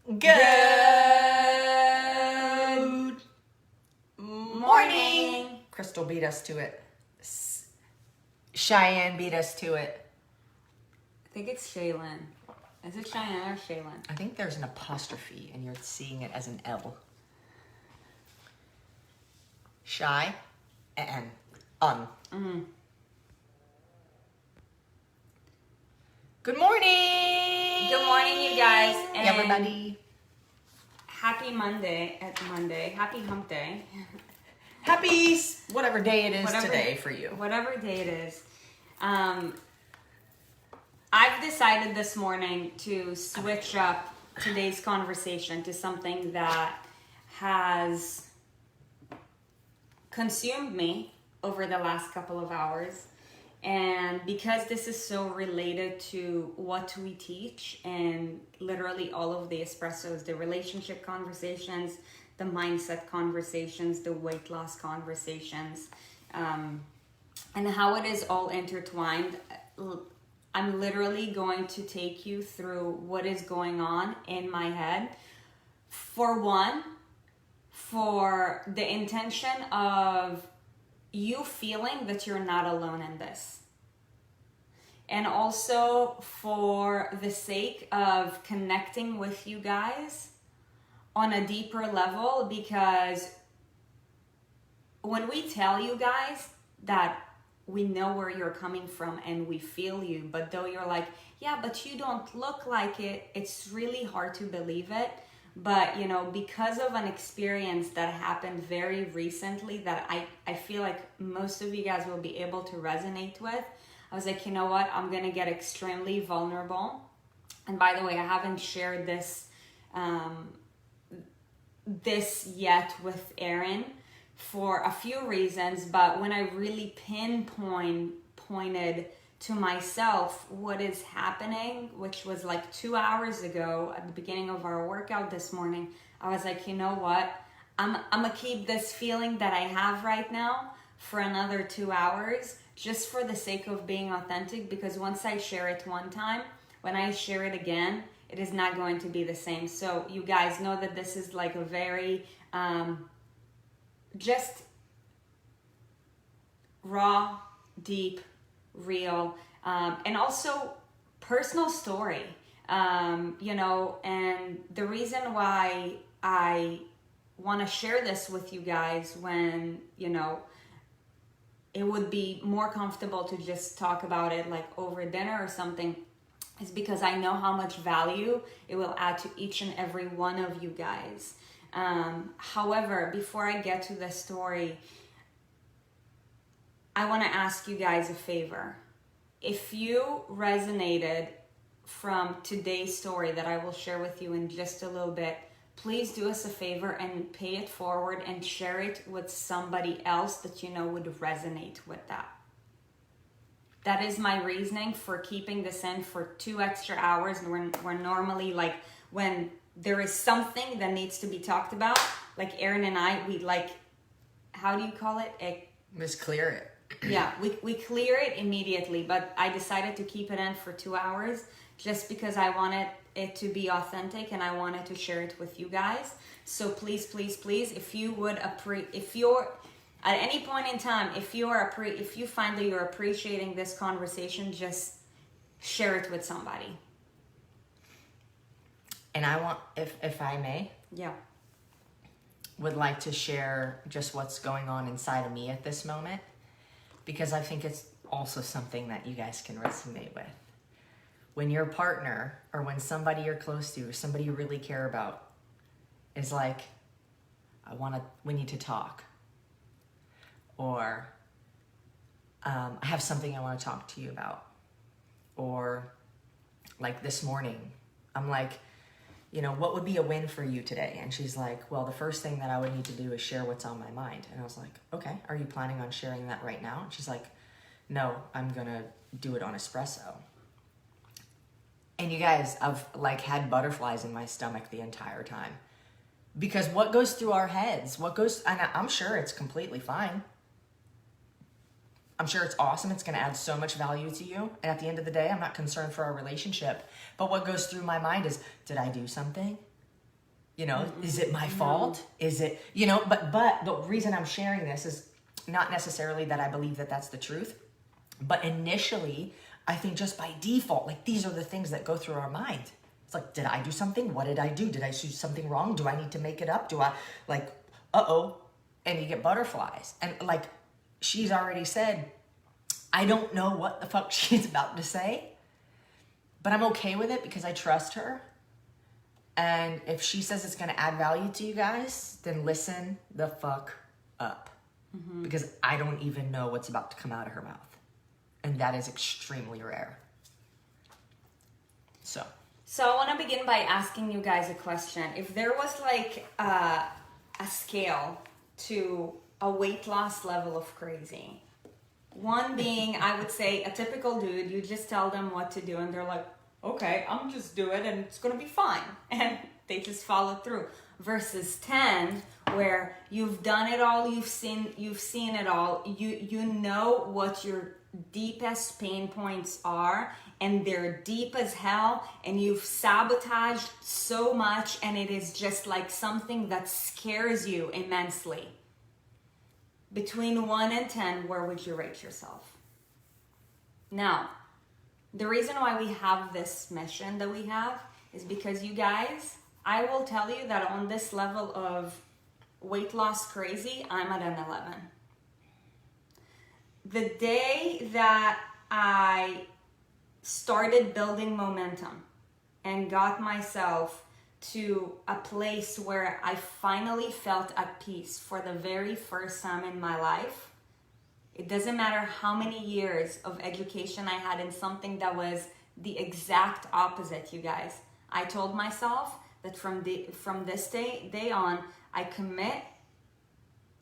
Good morning. Crystal beat us to it. Cheyenne beat us to it. I think it's Shaylin. Is it Cheyenne or Shaylin? I think there's an apostrophe and you're seeing it as an L. Shy and Mm-hmm. Good morning. Good morning, you guys. And everybody. Happy Monday. Happy hump day. Happy whatever day it is today for you. Whatever day it is. I've decided this morning to switch up today's conversation to something that has consumed me over the last couple of hours. And because this is so related to what we teach and literally all of the espressos, the relationship conversations, the mindset conversations, the weight loss conversations, and how it is all intertwined, I'm literally going to take you through what is going on in my head. For one, for the intention of you feeling that you're not alone in this. And also for the sake of connecting with you guys on a deeper level, because when we tell you guys that we know where you're coming from and we feel you, but though you're like, yeah, but you don't look like it, it's really hard to believe it. But, you know, because of an experience that happened very recently that I feel like most of you guys will be able to resonate with, I was like, you know what? I'm going to get extremely vulnerable. And by the way, I haven't shared this yet with Erin for a few reasons. But when I really pointed to myself what is happening, which was like 2 hours ago at the beginning of our workout this morning, I was like, you know what? I'm gonna keep this feeling that I have right now for another 2 hours, just for the sake of being authentic, because once I share it one time, when I share it again, it is not going to be the same. So you guys know that this is like a very just raw, deep, real, and also personal story, you know. And the reason why I want to share this with you guys when, you know, it would be more comfortable to just talk about it like over dinner or something, is because I know how much value it will add to each and every one of you guys. However, before I get to the story, I want to ask you guys a favor. If you resonated from today's story that I will share with you in just a little bit, please do us a favor and pay it forward and share it with somebody else that you know would resonate with that. That is my reasoning for keeping this in for 2 extra hours. And we're normally like, when there is something that needs to be talked about, like Erin and I, we like, how do you call it? Just clear it. Yeah, we clear it immediately, but I decided to keep it in for 2 hours just because I wanted it to be authentic and I wanted to share it with you guys. So please, please, please, if you would if you're at any point in time, if you find that you're appreciating this conversation, just share it with somebody. And I want, if I may, yeah, would like to share just what's going on inside of me at this moment, because I think it's also something that you guys can resonate with. When your partner or when somebody you're close to or somebody you really care about is like, we need to talk. Or I have something I want to talk to you about. Or like this morning, I'm like, you know, what would be a win for you today? And she's like, well, the first thing that I would need to do is share what's on my mind. And I was like, okay, are you planning on sharing that right now? And she's like, no, I'm going to do it on espresso. And you guys, I've like had butterflies in my stomach the entire time. Because what goes through our heads, and I'm sure it's completely fine. I'm sure it's awesome. It's going to add so much value to you. And at the end of the day, I'm not concerned for our relationship. But what goes through my mind is, did I do something? You know, is it my fault? Is it, you know, but the reason I'm sharing this is not necessarily that I believe that that's the truth, but initially, I think just by default, like these are the things that go through our mind. It's like, did I do something? What did I do? Did I do something wrong? Do I need to make it up? Do I, like, uh-oh, and you get butterflies. And like, she's already said, I don't know what the fuck she's about to say, but I'm okay with it because I trust her. And if she says it's going to add value to you guys, then listen the fuck up. Because I don't even know what's about to come out of her mouth. And that is extremely rare. So I want to begin by asking you guys a question. If there was like a scale to a weight loss level of crazy, one being, I would say, a typical dude, you just tell them what to do and they're like, okay, I'm just do it and it's gonna be fine. And they just follow through. Versus 10, where you've done it all, you've seen it all, you know what your deepest pain points are, and they're deep as hell, and you've sabotaged so much, and it is just like something that scares you immensely. Between 1 and 10, where would you rate yourself? Now, the reason why we have this mission that we have is because you guys, I will tell you that on this level of weight loss crazy, I'm at an 11. The day that I started building momentum and got myself to a place where I finally felt at peace for the very first time in my life, it doesn't matter how many years of education I had in something that was the exact opposite, you guys. I told myself that from this day on, I commit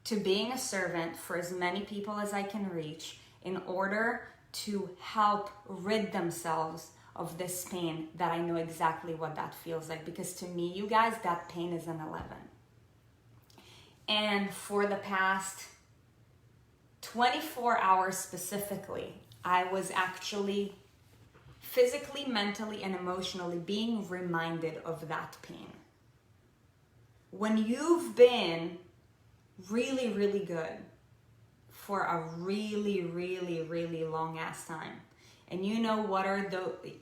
to being a servant for as many people as I can reach in order to help rid themselves of this pain that I know exactly what that feels like. Because to me, you guys, that pain is an 11. And for the past 24 hours specifically, I was actually physically, mentally, and emotionally being reminded of that pain. When you've been really, really good for a really, really, really long ass time, and you know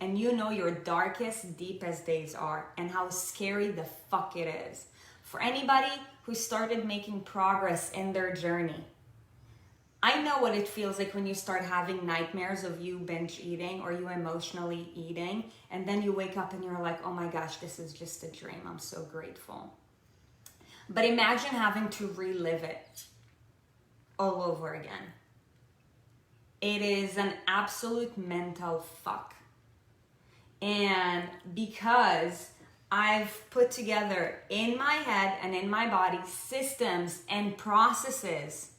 and you know your darkest, deepest days are, and how scary the fuck it is. For anybody who started making progress in their journey, I know what it feels like when you start having nightmares of you binge eating or you emotionally eating, and then you wake up and you're like, oh my gosh, this is just a dream. I'm so grateful. But imagine having to relive it all over again. It is an absolute mental fuck. And because I've put together in my head and in my body systems and processes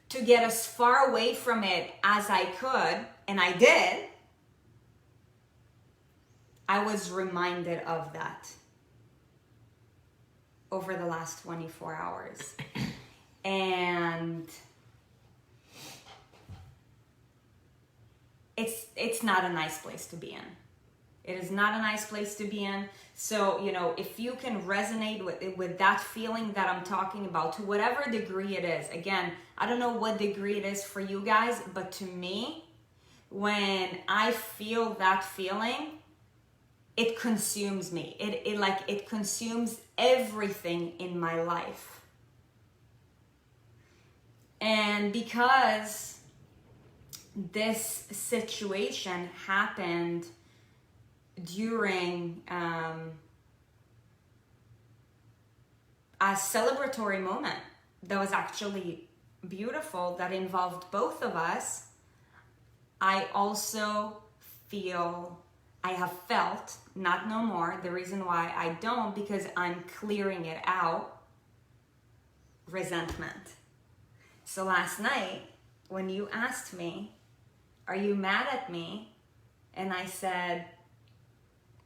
to get as far away from it as I could, and I did, I was reminded of that over the last 24 hours. And it's not a nice place to be in. It is not a nice place to be in. So, you know, if you can resonate with that feeling that I'm talking about, to whatever degree it is, again, I don't know what degree it is for you guys, but to me, when I feel that feeling, it consumes me. It consumes everything in my life. And because this situation happened during a celebratory moment that was actually beautiful, that involved both of us, I also I have felt, not no more, the reason why I don't, because I'm clearing it out, resentment. So last night, when you asked me, are you mad at me? And I said,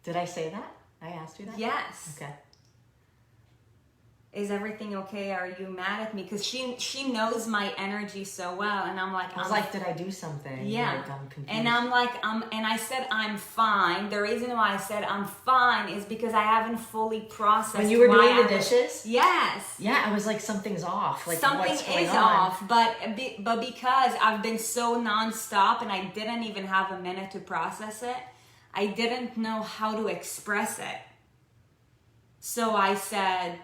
did I say that? I asked you that? yes. Okay. is everything okay? Are you mad at me? Because she knows my energy so well, and I'm like, I was like, did I do something? Yeah. Like, I'm confused. And I'm like, and I said I'm fine. The reason why I said I'm fine is because I haven't fully processed. When you were doing the dishes? Yes. Yeah, I was like, something's off. Like, something what's going is on? off, but because I've been so nonstop and I didn't even have a minute to process it, I didn't know how to express it. So I said,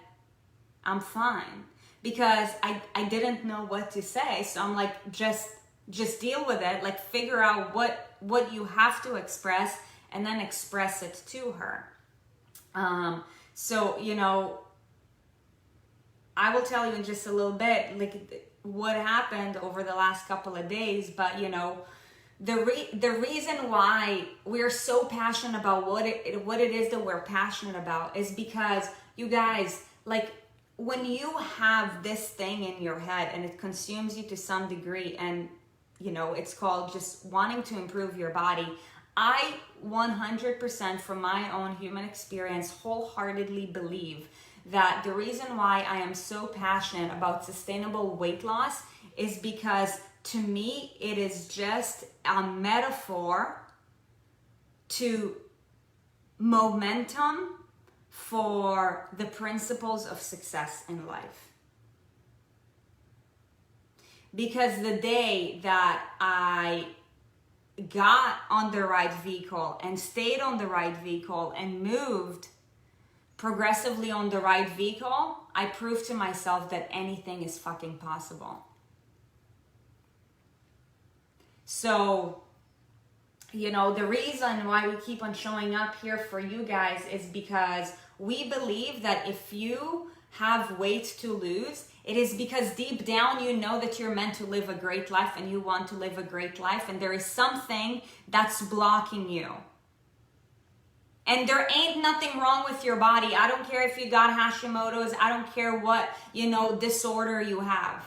I'm fine, because I didn't know what to say. So I'm like, just deal with it. Like, figure out what you have to express and then express it to her. So, you know, I will tell you in just a little bit, like, what happened over the last couple of days. But, you know, the reason why we're so passionate about what it is that we're passionate about is because, you guys, like, when you have this thing in your head and it consumes you to some degree, and, you know, it's called just wanting to improve your body, I 100% from my own human experience wholeheartedly believe that the reason why I am so passionate about sustainable weight loss is because, to me, it is just a metaphor to momentum for the principles of success in life. Because the day that I got on the right vehicle and stayed on the right vehicle and moved progressively on the right vehicle, I proved to myself that anything is fucking possible. So, you know, the reason why we keep on showing up here for you guys is because we believe that if you have weight to lose, it is because deep down you know that you're meant to live a great life and you want to live a great life, and there is something that's blocking you. And there ain't nothing wrong with your body. I don't care if you got Hashimoto's. I don't care what, you know, disorder you have.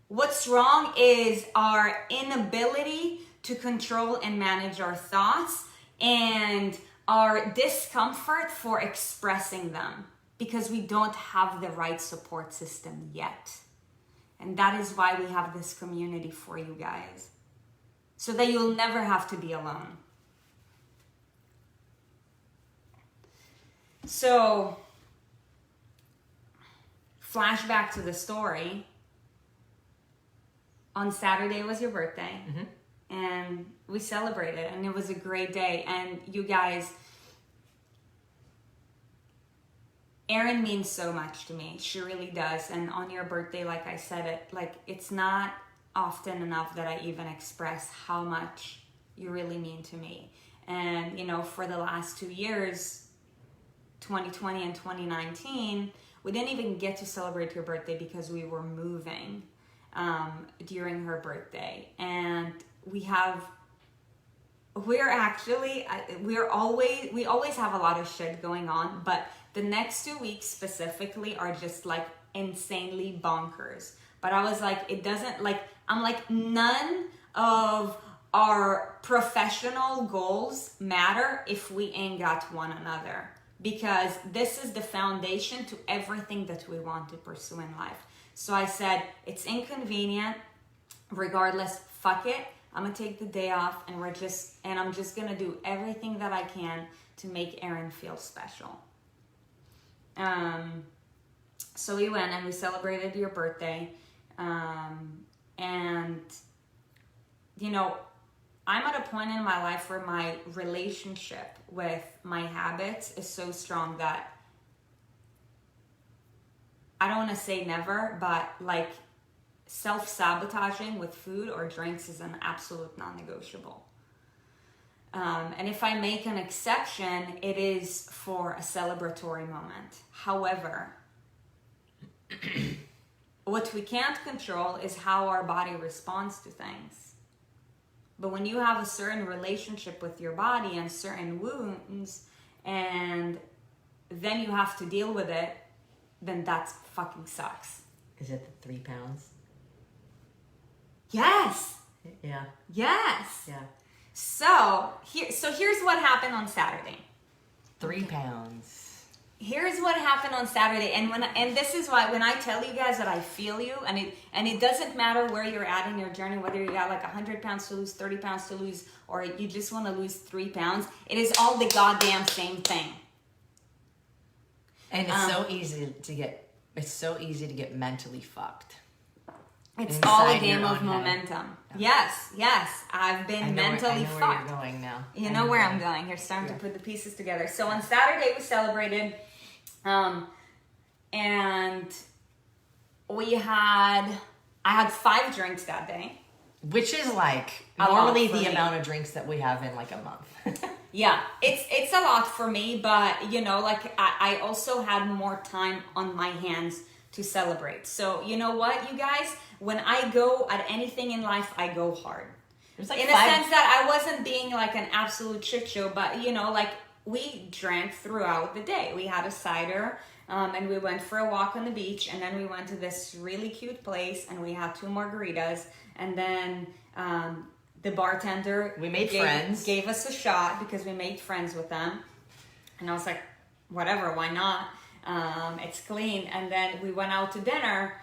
What's wrong is our inability to control and manage our thoughts and our discomfort for expressing them, because we don't have the right support system yet. And that is why we have this community for you guys, so that you'll never have to be alone. So, flashback to the story. On Saturday was your birthday. Mm-hmm. And we celebrated, and it was a great day. And you guys, Erin means so much to me. She really does. And on your birthday, like I said, it's not often enough that I even express how much you really mean to me. And, you know, for the last 2 years, 2020 and 2019, we didn't even get to celebrate your birthday because we were moving during her birthday. And we always have a lot of shit going on, but the next 2 weeks specifically are just like insanely bonkers. But I was like, none of our professional goals matter if we ain't got one another, because this is the foundation to everything that we want to pursue in life. So I said, it's inconvenient, regardless, fuck it. I'm gonna take the day off, and I'm just gonna do everything that I can to make Erin feel special. So we went and we celebrated your birthday. And, you know, I'm at a point in my life where my relationship with my habits is so strong that I don't want to say never, but like self-sabotaging with food or drinks is an absolute non-negotiable. And if I make an exception, it is for a celebratory moment. However, what we can't control is how our body responds to things. But when you have a certain relationship with your body and certain wounds, and then you have to deal with it, then that fucking sucks. Is it the 3 pounds? Yes. Yeah. Yes. Yeah. So here's what happened on Saturday. 3 pounds. here's what happened on Saturday, and this is why when I tell you guys that I feel you, and it doesn't matter where you're at in your journey, whether you got like 100 pounds to lose, 30 pounds to lose, or you just want to lose 3 pounds, it is all the goddamn same thing. And it's so easy to get mentally fucked. It's Inside all a game your of own momentum. Yeah. Yes, I've been mentally fucked. fucked. Where you're going now. You know where I'm going. You're starting to put the pieces together. So on Saturday we celebrated, and I had 5 drinks that day. Which is like A normally lot for the me. amount of drinks that we have in like a month. Yeah, it's a lot for me, but you know, like I also had more time on my hands to celebrate. So you know what, you guys, when I go at anything in life, I go hard. Like in a sense that I wasn't being like an absolute shit show, but you know, like we drank throughout the day. We had a cider, and we went for a walk on the beach, and then we went to this really cute place, and we had 2 margaritas, and then the bartender gave us a shot because we made friends with them, and I was like, whatever, why not? It's clean. And then we went out to dinner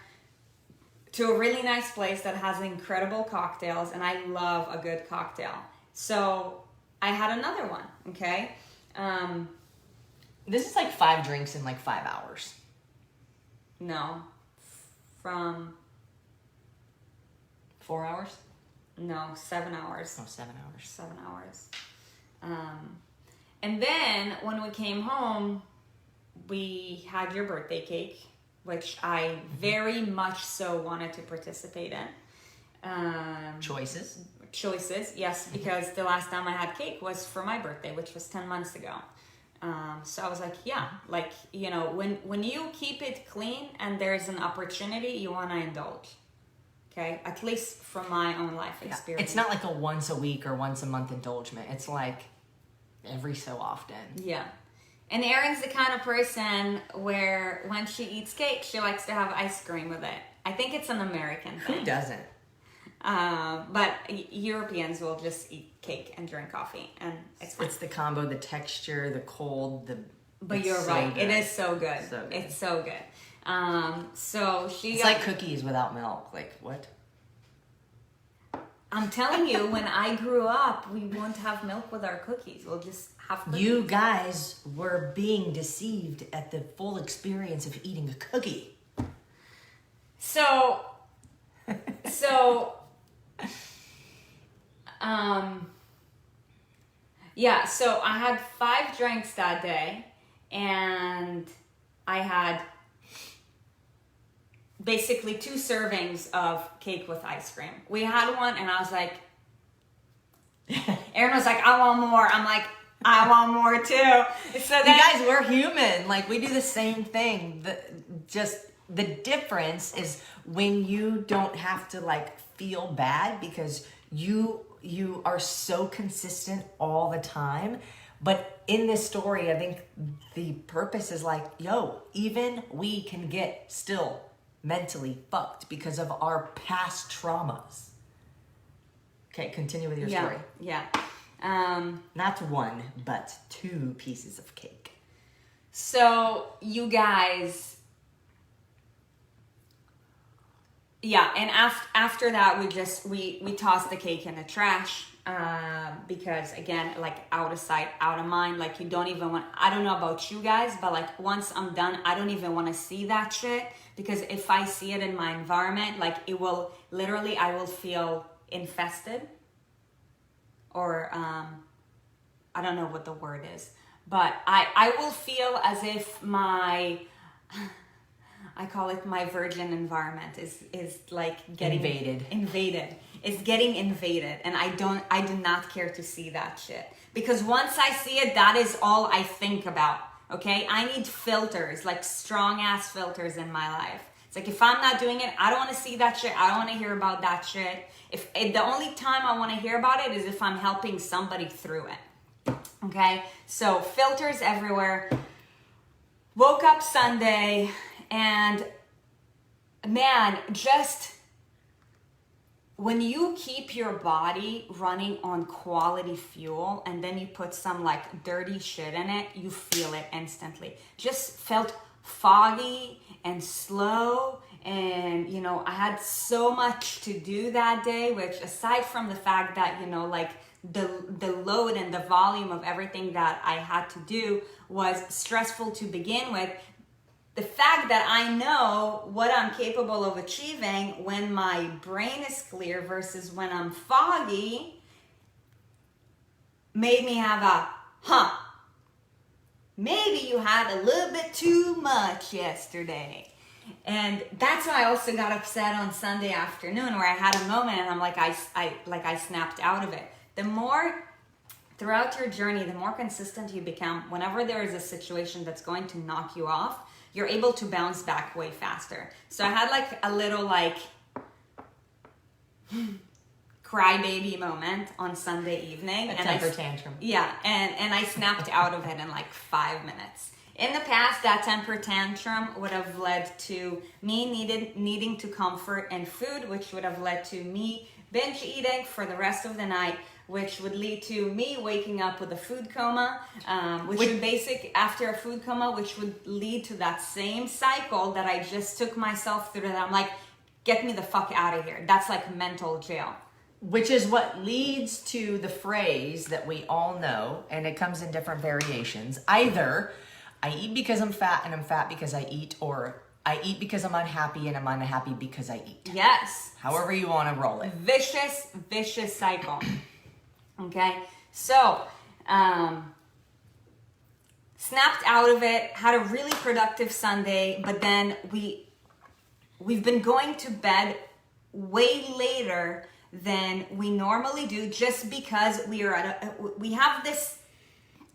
to a really nice place that has incredible cocktails, and I love a good cocktail. So I had another one, okay? This is like 5 drinks in like 5 hours. No. From... 4 hours? No, 7 hours. Oh, 7 hours. 7 hours. And then when we came home, we had your birthday cake, which I very much so wanted to participate in. Choices, yes, because the last time I had cake was for my birthday, which was 10 months ago. So I was like, yeah, like, you know, when you keep it clean and there's an opportunity, you want to indulge. Okay, at least from my own life experience. It's not like a once a week or once a month indulgement. It's like every so often. Yeah. And Erin's the kind of person where when she eats cake, she likes to have ice cream with it. I think it's an American thing. Who doesn't? But Europeans will just eat cake and drink coffee, and it's fine. It's the combo, the texture, the cold, But you're so right. good. It is so good. So good. It's so good. So she It's got, like cookies without milk. Like, what? I'm telling you, when I grew up, we won't have milk with our cookies. We'll just have cookies. You guys were being deceived at the full experience of eating a cookie. So, yeah, so I had 5 drinks that day, and I had basically 2 servings of cake with ice cream. We had one, and I was like, Erin was like, I want more. I'm like, I want more too. So then, you guys, we're human. Like, we do the same thing. The difference is when you don't have to like feel bad because you are so consistent all the time. But in this story, I think the purpose is like, yo, even we can get still mentally fucked because of our past traumas. Okay, continue with your story. Yeah. Not 1, but 2 pieces of cake. So you guys, yeah, and after that we tossed the cake in the trash because again, like out of sight, out of mind. Like you don't even want. I don't know about you guys, but like once I'm done, I don't even want to see that shit because if I see it in my environment, like it will literally, I will feel infested. Or I don't know what the word is, but I will feel as if I call it my virgin environment is like getting invaded. It's getting invaded, and I do not care to see that shit because once I see it, that is all I think about. Okay, I need filters, like strong ass filters in my life. It's like if I'm not doing it, I don't want to see that shit. I don't want to hear about that shit. If the only time I want to hear about it is if I'm helping somebody through it. Okay, so filters everywhere. Woke up Sunday and man, just when you keep your body running on quality fuel and then you put some like dirty shit in it, you feel it instantly. Just felt foggy and slow. And, you know, I had so much to do that day, which aside from the fact that, you know, like the load and the volume of everything that I had to do was stressful to begin with, the fact that I know what I'm capable of achieving when my brain is clear versus when I'm foggy made me have a, maybe you had a little bit too much yesterday. And that's why I also got upset on Sunday afternoon, where I had a moment and I'm like, I snapped out of it. The more throughout your journey, the more consistent you become, whenever there is a situation that's going to knock you off, you're able to bounce back way faster. So I had like a little like crybaby moment on Sunday evening. A temper tantrum. Yeah, and I snapped out of it in like 5 minutes. In the past, that temper tantrum would have led to me needing to comfort and food, which would have led to me binge eating for the rest of the night, which would lead to me waking up with a food coma, after a food coma, which would lead to that same cycle that I just took myself through, that I'm like, get me the fuck out of here. That's like mental jail. Which is what leads to the phrase that we all know, and it comes in different variations. Either I eat because I'm fat and I'm fat because I eat, or I eat because I'm unhappy and I'm unhappy because I eat. Yes. However you want to roll it. Vicious cycle. Okay, so snapped out of it, had a really productive Sunday, but then we've been going to bed way later than we normally do, just because we have this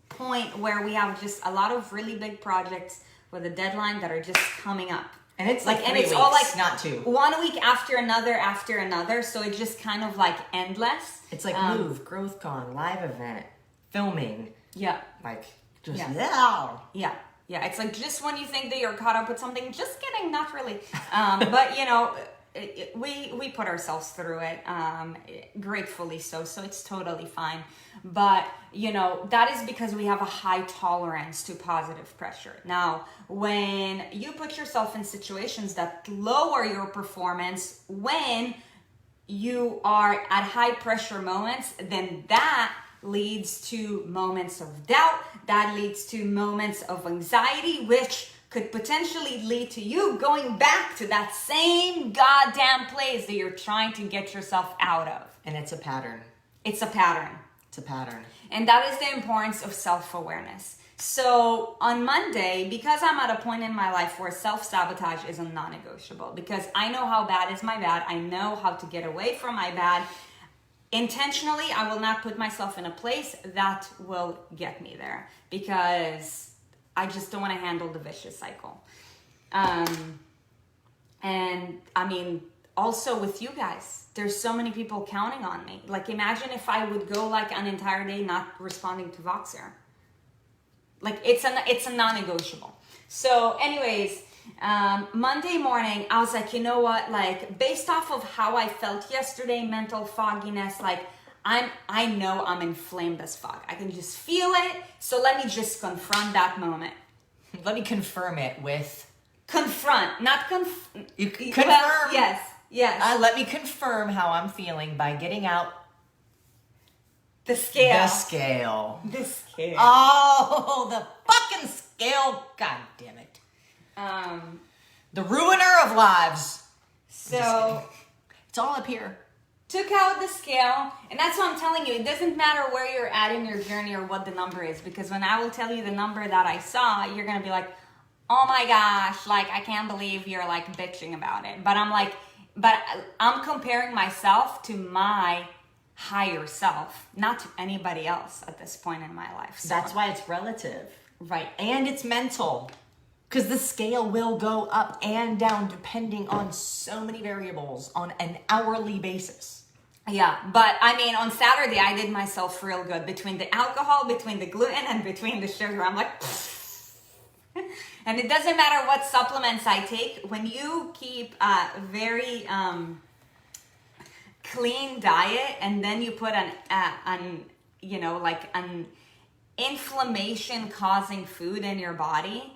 point where we have just a lot of really big projects with a deadline that are just coming up. And it's like 3 and it's weeks, all like not 2. 1 week after another, so it's just kind of like endless. It's like Move, GrowthCon, live event, filming. Yeah. Like, just, Yeah. It's like just when you think that you're caught up with something, just kidding, not really. But, you know, we put ourselves through it, gratefully so it's totally fine. But, you know, that is because we have a high tolerance to positive pressure. Now, when you put yourself in situations that lower your performance when you are at high pressure moments, then that leads to moments of doubt, that leads to moments of anxiety, which could potentially lead to you going back to that same goddamn place that you're trying to get yourself out of. And it's a pattern. It's a pattern. It's a pattern. And that is the importance of self-awareness. So on Monday, because I'm at a point in my life where self-sabotage is a non-negotiable, because I know how bad is my bad, I know how to get away from my bad, intentionally, I will not put myself in a place that will get me there, because I just don't want to handle the vicious cycle. And I mean, also with you guys, there's so many people counting on me. Like, imagine if I would go like an entire day not responding to Voxer. Like, it's a non-negotiable. So anyways, Monday morning, I was like, you know what? Like, based off of how I felt yesterday, mental fogginess, like, I know I'm inflamed as fuck. I can just feel it. So let me just confront that moment. Let me confirm it with... Confront, not You confirm. Well, yes. Let me confirm how I'm feeling by getting out the scale. The scale. Oh, the fucking scale. God damn it. The ruiner of lives. So it's all up here. Took out the scale, and that's what I'm telling you. It doesn't matter where you're at in your journey or what the number is, because when I will tell you the number that I saw, you're gonna be like, oh my gosh, like, I can't believe you're like bitching about it. But I'm comparing myself to my higher self, not to anybody else at this point in my life. So that's why it's relative. Right. And it's mental. Because the scale will go up and down depending on so many variables on an hourly basis. Yeah, but I mean, on Saturday, I did myself real good between the alcohol, between the gluten, and between the sugar. I'm like, and it doesn't matter what supplements I take. When you keep very clean diet and then you put an inflammation causing food in your body,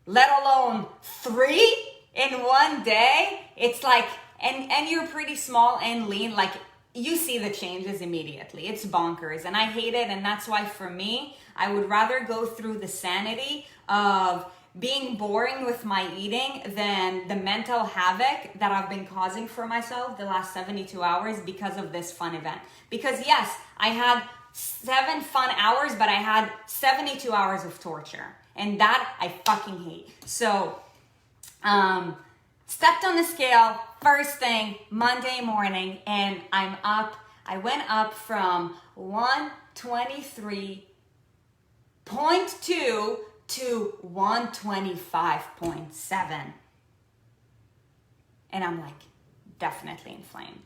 let alone 3 in one day, it's like, and you're pretty small and lean, like you see the changes immediately. It's bonkers and I hate it. And that's why for me, I would rather go through the sanity of being boring with my eating than the mental havoc that I've been causing for myself the last 72 hours because of this fun event. Because yes, I had 7 fun hours, but I had 72 hours of torture. And that I fucking hate. So, stepped on the scale first thing Monday morning and I'm up. I went up from 123.2 to 125.7. And I'm like, definitely inflamed.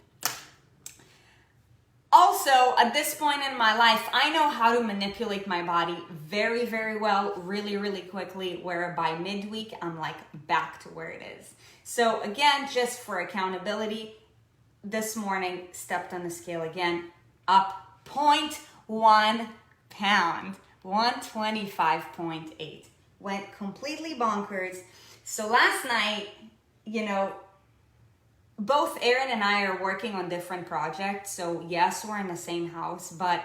Also, at this point in my life, I know how to manipulate my body very, very well, really, really quickly, where by midweek, I'm like back to where it is. So again, just for accountability, this morning, stepped on the scale again, up 0.1 pound, 125.8. Went completely bonkers. So last night, both Erin and I are working on different projects. So yes, we're in the same house, but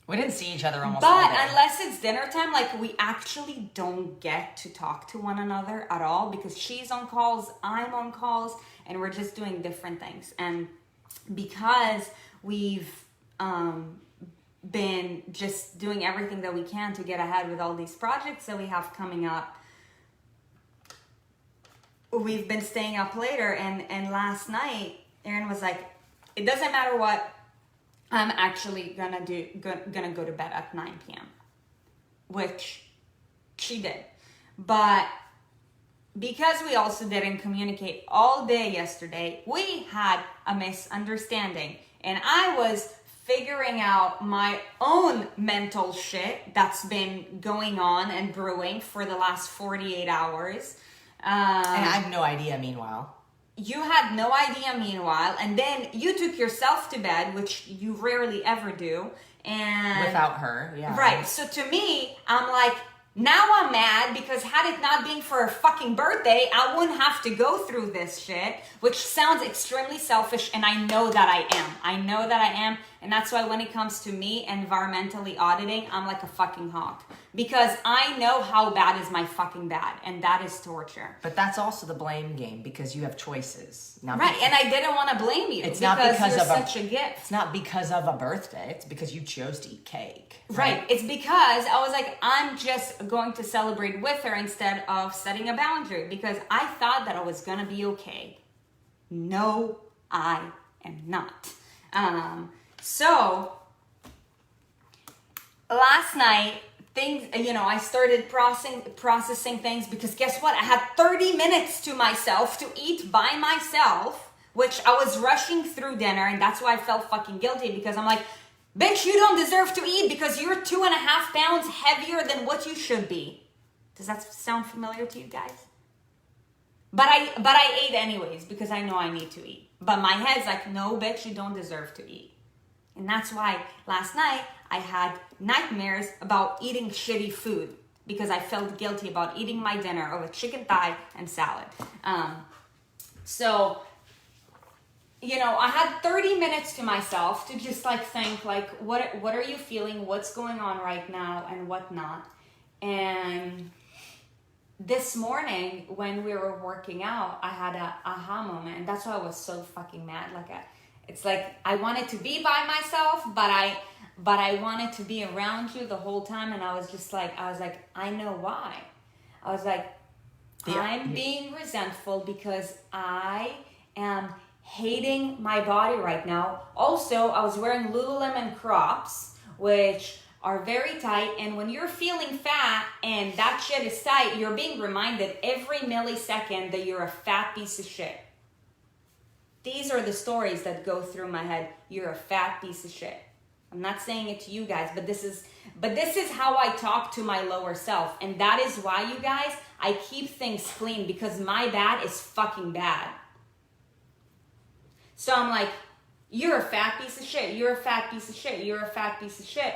we didn't see each other almost all day. But unless it's dinner time, like we actually don't get to talk to one another at all because she's on calls, I'm on calls, and we're just doing different things. And because we've been just doing everything that we can to get ahead with all these projects that we have coming up, we've been staying up later. And last night, Erin was like, it doesn't matter what, I'm actually gonna go to bed at 9 p.m. Which she did. But because we also didn't communicate all day yesterday, we had a misunderstanding. And I was figuring out my own mental shit that's been going on and brewing for the last 48 hours. And I have no idea, meanwhile. You had no idea, meanwhile, and then you took yourself to bed, which you rarely ever do. And without her, yeah. Right. So to me, I'm like, now I'm mad because had it not been for her fucking birthday, I wouldn't have to go through this shit, which sounds extremely selfish, and I know that I am. And that's why when it comes to me environmentally auditing, I'm like a fucking hawk. Because I know how bad is my fucking bad, and that is torture. But that's also the blame game because you have choices. Right, and I didn't want to blame you. It's not because you're of such a gift. It's not because of a birthday. It's because you chose to eat cake. Right. It's because I was like, I'm just going to celebrate with her instead of setting a boundary because I thought that I was going to be okay. No, I am not. So last night, I started processing things because guess what? I had 30 minutes to myself to eat by myself, which I was rushing through dinner, and that's why I felt fucking guilty because I'm like, bitch, you don't deserve to eat because you're 2.5 pounds heavier than what you should be. Does that sound familiar to you guys? But I ate anyways because I know I need to eat. But my head's like, no, bitch, you don't deserve to eat. And that's why last night I had nightmares about eating shitty food because I felt guilty about eating my dinner of a chicken thigh and salad. So I had 30 minutes to myself to just think what are you feeling? What's going on right now and whatnot? And this morning when we were working out, I had a aha moment, and that's why I was so fucking mad. It's like I wanted to be by myself, but I wanted to be around you the whole time, and I was like, I know why. I was like, I'm being resentful because I am hating my body right now. Also, I was wearing Lululemon crops, which are very tight, and when you're feeling fat and that shit is tight, you're being reminded every millisecond that you're a fat piece of shit. These are the stories that go through my head. You're a fat piece of shit. I'm not saying it to you guys, but this is how I talk to my lower self. And that is why, you guys, I keep things clean because my bad is fucking bad. So I'm like, you're a fat piece of shit, you're a fat piece of shit, you're a fat piece of shit.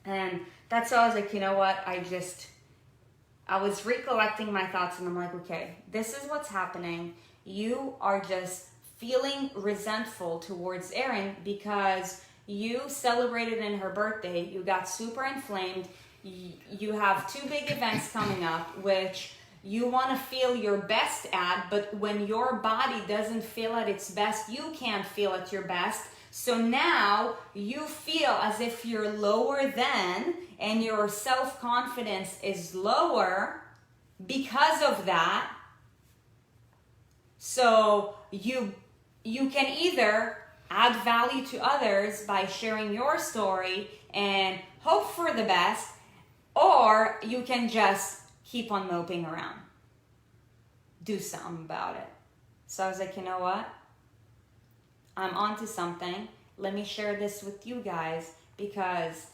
And that's why I was like, you know what, I was recollecting my thoughts and I'm like, okay, this is what's happening. You are just feeling resentful towards Erin because you celebrated in her birthday, you got super inflamed, you have 2 big events coming up, which you want to feel your best at, but when your body doesn't feel at its best, you can't feel at your best. So now you feel as if you're lower than, and your self-confidence is lower because of that. So you can either add value to others by sharing your story and hope for the best, or you can just keep on moping around. Do something about it. So I was like, you know what? I'm onto something. Let me share this with you guys because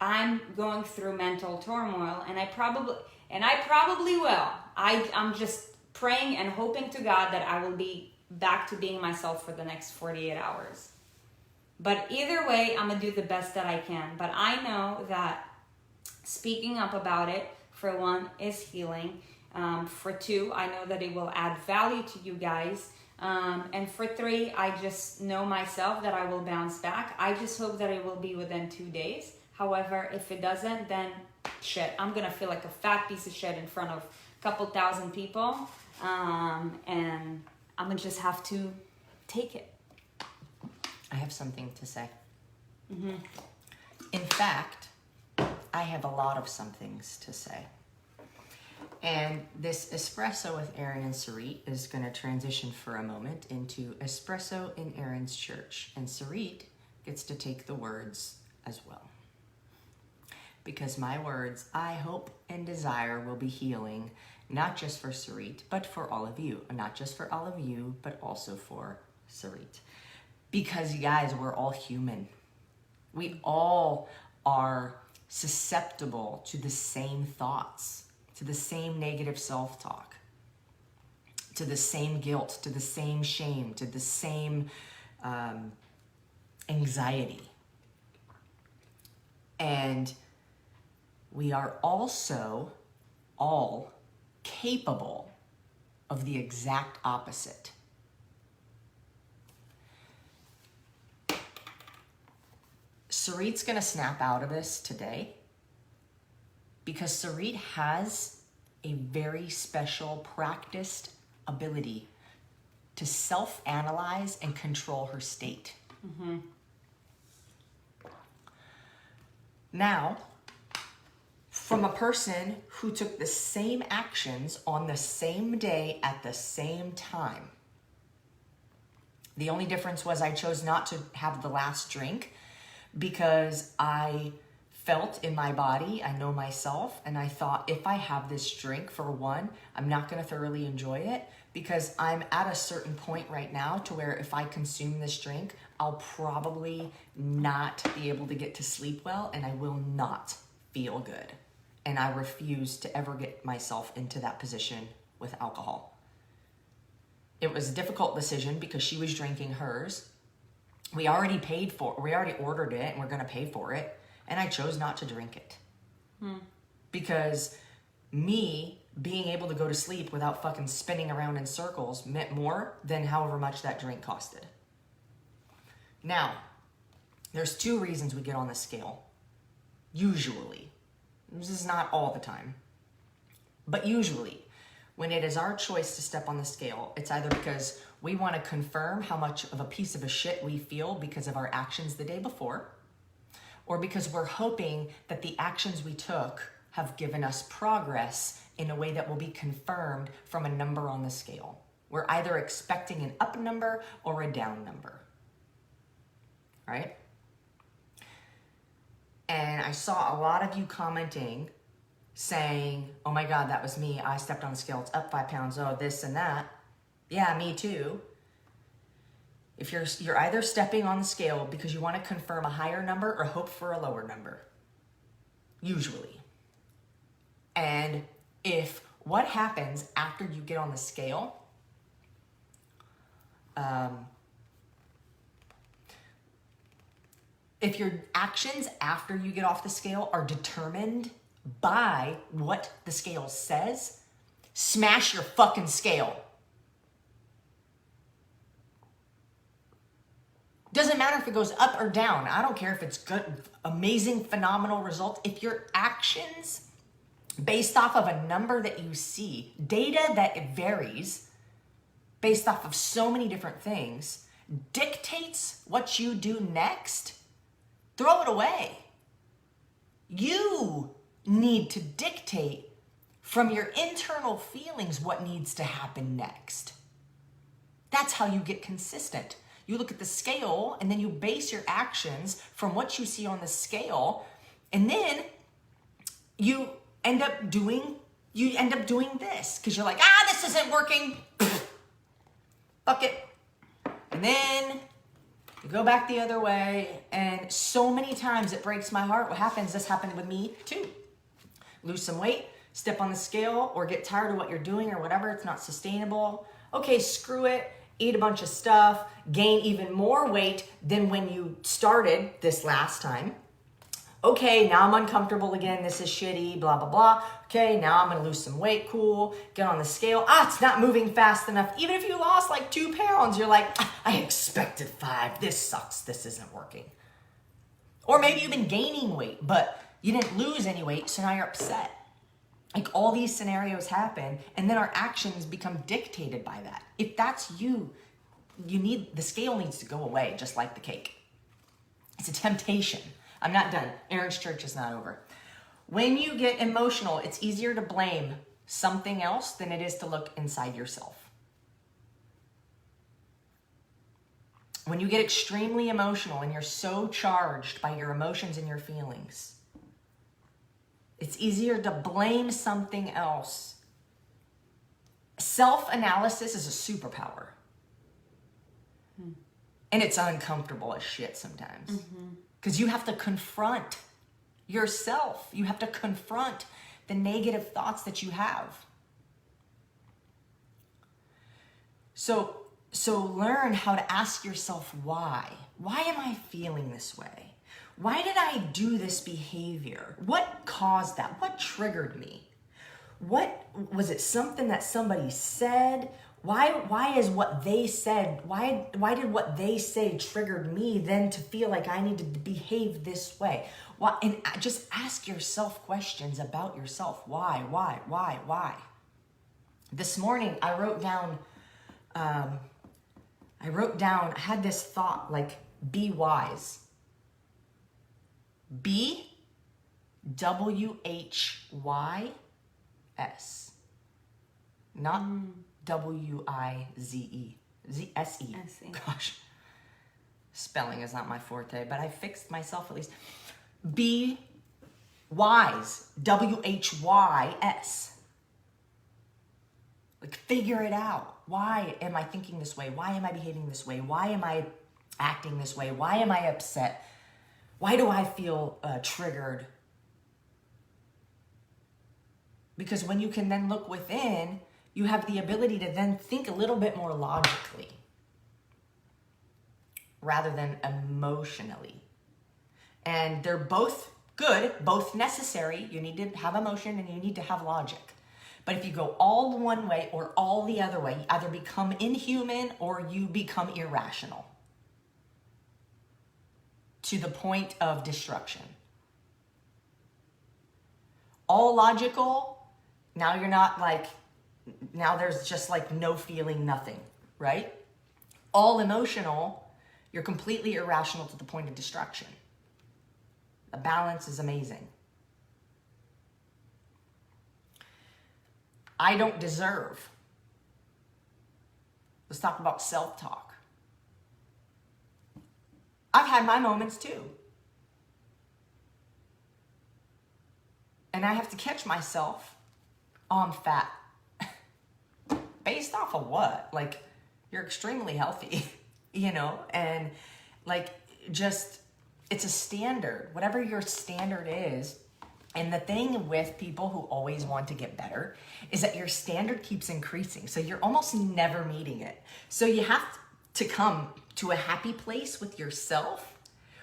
I'm going through mental turmoil, and I probably will. I'm just praying and hoping to God that I will be back to being myself for the next 48 hours. But either way, I'm gonna do the best that I can. But I know that speaking up about it, for one, is healing. For 2, I know that it will add value to you guys. And for 3, I just know myself that I will bounce back. I just hope that it will be within 2 days. However, if it doesn't, then shit, I'm gonna feel like a fat piece of shit in front of a couple thousand people. And I'm gonna just have to take it. I have something to say. Mm-hmm. In fact, I have a lot of somethings to say. And this espresso with Erin and Sarit is going to transition for a moment into espresso in Erin's church. And Sarit gets to take the words as well. Because my words, I hope and desire, will be healing, not just for Sarit, but for all of you. Not just for all of you, but also for Sarit. Because, you guys, we're all human. We all are susceptible to the same thoughts, to the same negative self-talk, to the same guilt, to the same shame, to the same anxiety. And we are also all capable of the exact opposite. Sarit's going to snap out of this today because Sarit has a very special practiced ability to self-analyze and control her state. Mm-hmm. Now, from a person who took the same actions on the same day at the same time, the only difference was I chose not to have the last drink because I felt in my body, I know myself, and I thought if I have this drink, for one, I'm not going to thoroughly enjoy it because I'm at a certain point right now to where if I consume this drink, I'll probably not be able to get to sleep well and I will not feel good. And I refuse to ever get myself into that position with alcohol. It was a difficult decision because she was drinking hers. We already ordered it and we're going to pay for it. And I chose not to drink it. Because me being able to go to sleep without fucking spinning around in circles meant more than however much that drink costed. Now, there's 2 reasons we get on the scale. Usually. This is not all the time. But usually, when it is our choice to step on the scale, it's either because we want to confirm how much of a piece of a shit we feel because of our actions the day before, or because we're hoping that the actions we took have given us progress in a way that will be confirmed from a number on the scale. We're either expecting an up number or a down number, right? And I saw a lot of you commenting saying, oh my God, that was me. I stepped on the scale, it's up 5 pounds, oh, this and that. Yeah, me too. If you're either stepping on the scale because you want to confirm a higher number or hope for a lower number, usually. And if what happens after you get on the scale If your actions after you get off the scale are determined by what the scale says, smash your fucking scale. Doesn't matter if it goes up or down. I don't care if it's good, amazing, phenomenal results. If your actions, based off of a number that you see, data that it varies, based off of so many different things, dictates what you do next, throw it away. You need to dictate from your internal feelings what needs to happen next. That's how you get consistent. You look at the scale and then you base your actions from what you see on the scale, and then you end up doing this because you're like, this isn't working. Fuck it. And then you go back the other way, and so many times it breaks my heart. What happens, this happened with me too. Lose some weight, step on the scale, or get tired of what you're doing or whatever, it's not sustainable. Okay, screw it. Eat a bunch of stuff, gain even more weight than when you started this last time. Okay, now I'm uncomfortable again. This is shitty, blah, blah, blah. Okay, now I'm gonna lose some weight, cool. Get on the scale. It's not moving fast enough. Even if you lost like 2 pounds, you're like, I expected 5. This sucks, this isn't working. Or maybe you've been gaining weight, but you didn't lose any weight, so now you're upset. Like all these scenarios happen, and then our actions become dictated by that. If that's you, the scale needs to go away, just like the cake. It's a temptation. I'm not done. Erin's church is not over. When you get emotional, it's easier to blame something else than it is to look inside yourself. When you get extremely emotional and you're so charged by your emotions and your feelings, it's easier to blame something else. Self-analysis is a superpower. And it's uncomfortable as shit sometimes. Because you have to confront yourself. You have to confront the negative thoughts that you have. So learn how to ask yourself why. Why am I feeling this way? Why did I do this behavior? What caused that? What triggered me? What was it? Something that somebody said? Why is what they said? Why did what they say triggered me then to feel like I needed to behave this way? Why? And just ask yourself questions about yourself. Why? This morning I wrote down. I had this thought like, be wise. B-W-H-Y-S. Not W-I-Z-E. S-E. Gosh. Spelling is not my forte, but I fixed myself at least. Be wise. W-H-Y-S. Like, figure it out. Why am I thinking this way? Why am I behaving this way? Why am I acting this way? Why am I upset? Why do I feel triggered? Because when you can then look within, you have the ability to then think a little bit more logically rather than emotionally. And they're both good, both necessary. You need to have emotion and you need to have logic. But if you go all one way or all the other way, you either become inhuman or you become irrational to the point of destruction. All logical, now you're not like, now there's just like no feeling, nothing, right? All emotional, you're completely irrational to the point of destruction. The balance is amazing. I don't deserve. Let's talk about self-talk. I've had my moments too. And I have to catch myself. Oh, I'm fat. Based off of what? Like, you're extremely healthy, you know? And like, just, it's a standard. Whatever your standard is. And the thing with people who always want to get better is that your standard keeps increasing. So you're almost never meeting it. So you have to come to a happy place with yourself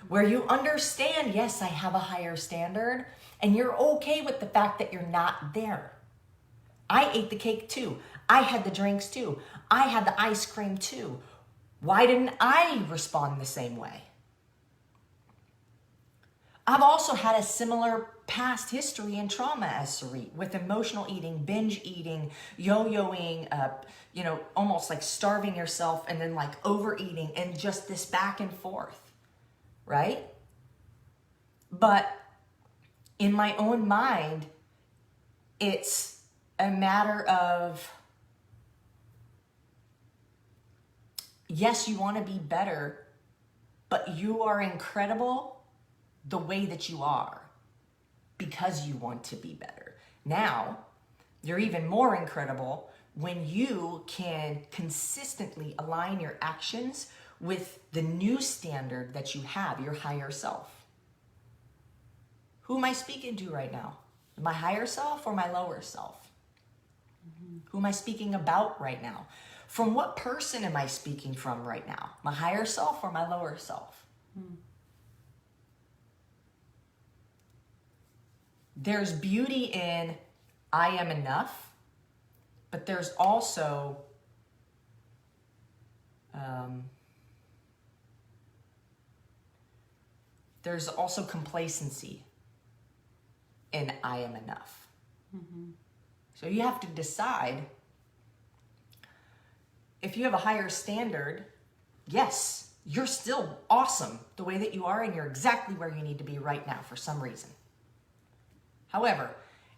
where you understand, yes, I have a higher standard, and you're okay with the fact that you're not there. I ate the cake too. I had the drinks too. I had the ice cream too. Why didn't I respond the same way? I've also had a similar past history and trauma as Sarit, with emotional eating, binge eating, yo-yoing, almost like starving yourself, and then like overeating, and just this back and forth, right? But in my own mind, it's a matter of, yes, you want to be better, but you are incredible the way that you are because you want to be better. Now, you're even more incredible when you can consistently align your actions with the new standard that you have, your higher self. Who am I speaking to right now? My higher self or my lower self? Who am I speaking about right now? From what person am I speaking from right now? My higher self or my lower self? There's beauty in I am enough, but there's also complacency in I am enough. So you have to decide, if you have a higher standard, yes, you're still awesome the way that you are, and you're exactly where you need to be right now for some reason. However,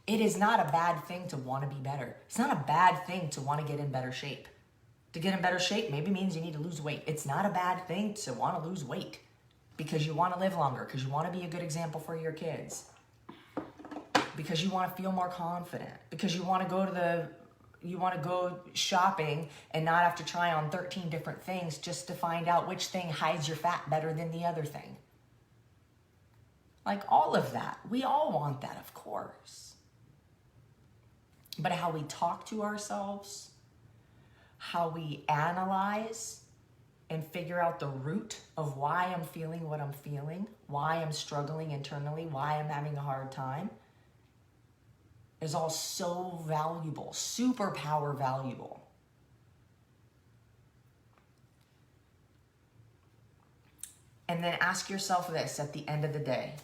it is not a bad thing to want to be better. It's not a bad thing to want to get in better shape. To get in better shape maybe means you need to lose weight. It's not a bad thing to want to lose weight because you want to live longer, because you want to be a good example for your kids, because you want to feel more confident, because you want to go shopping and not have to try on 13 different things just to find out which thing hides your fat better than the other thing. Like all of that. We all want that, of course. But how we talk to ourselves, how we analyze and figure out the root of why I'm feeling what I'm feeling, why I'm struggling internally, why I'm having a hard time, is all so valuable, superpower valuable. And then ask yourself this at the end of the day.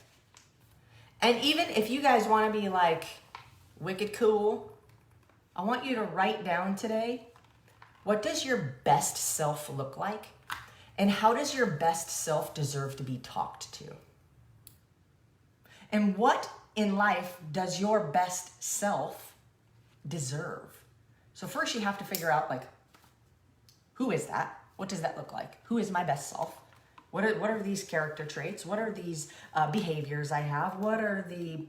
And even if you guys want to be like wicked cool, I want you to write down today, what does your best self look like? And how does your best self deserve to be talked to? And what in life does your best self deserve? So first you have to figure out, like, who is that? What does that look like? Who is my best self? What are these character traits? What are these behaviors I have? What are the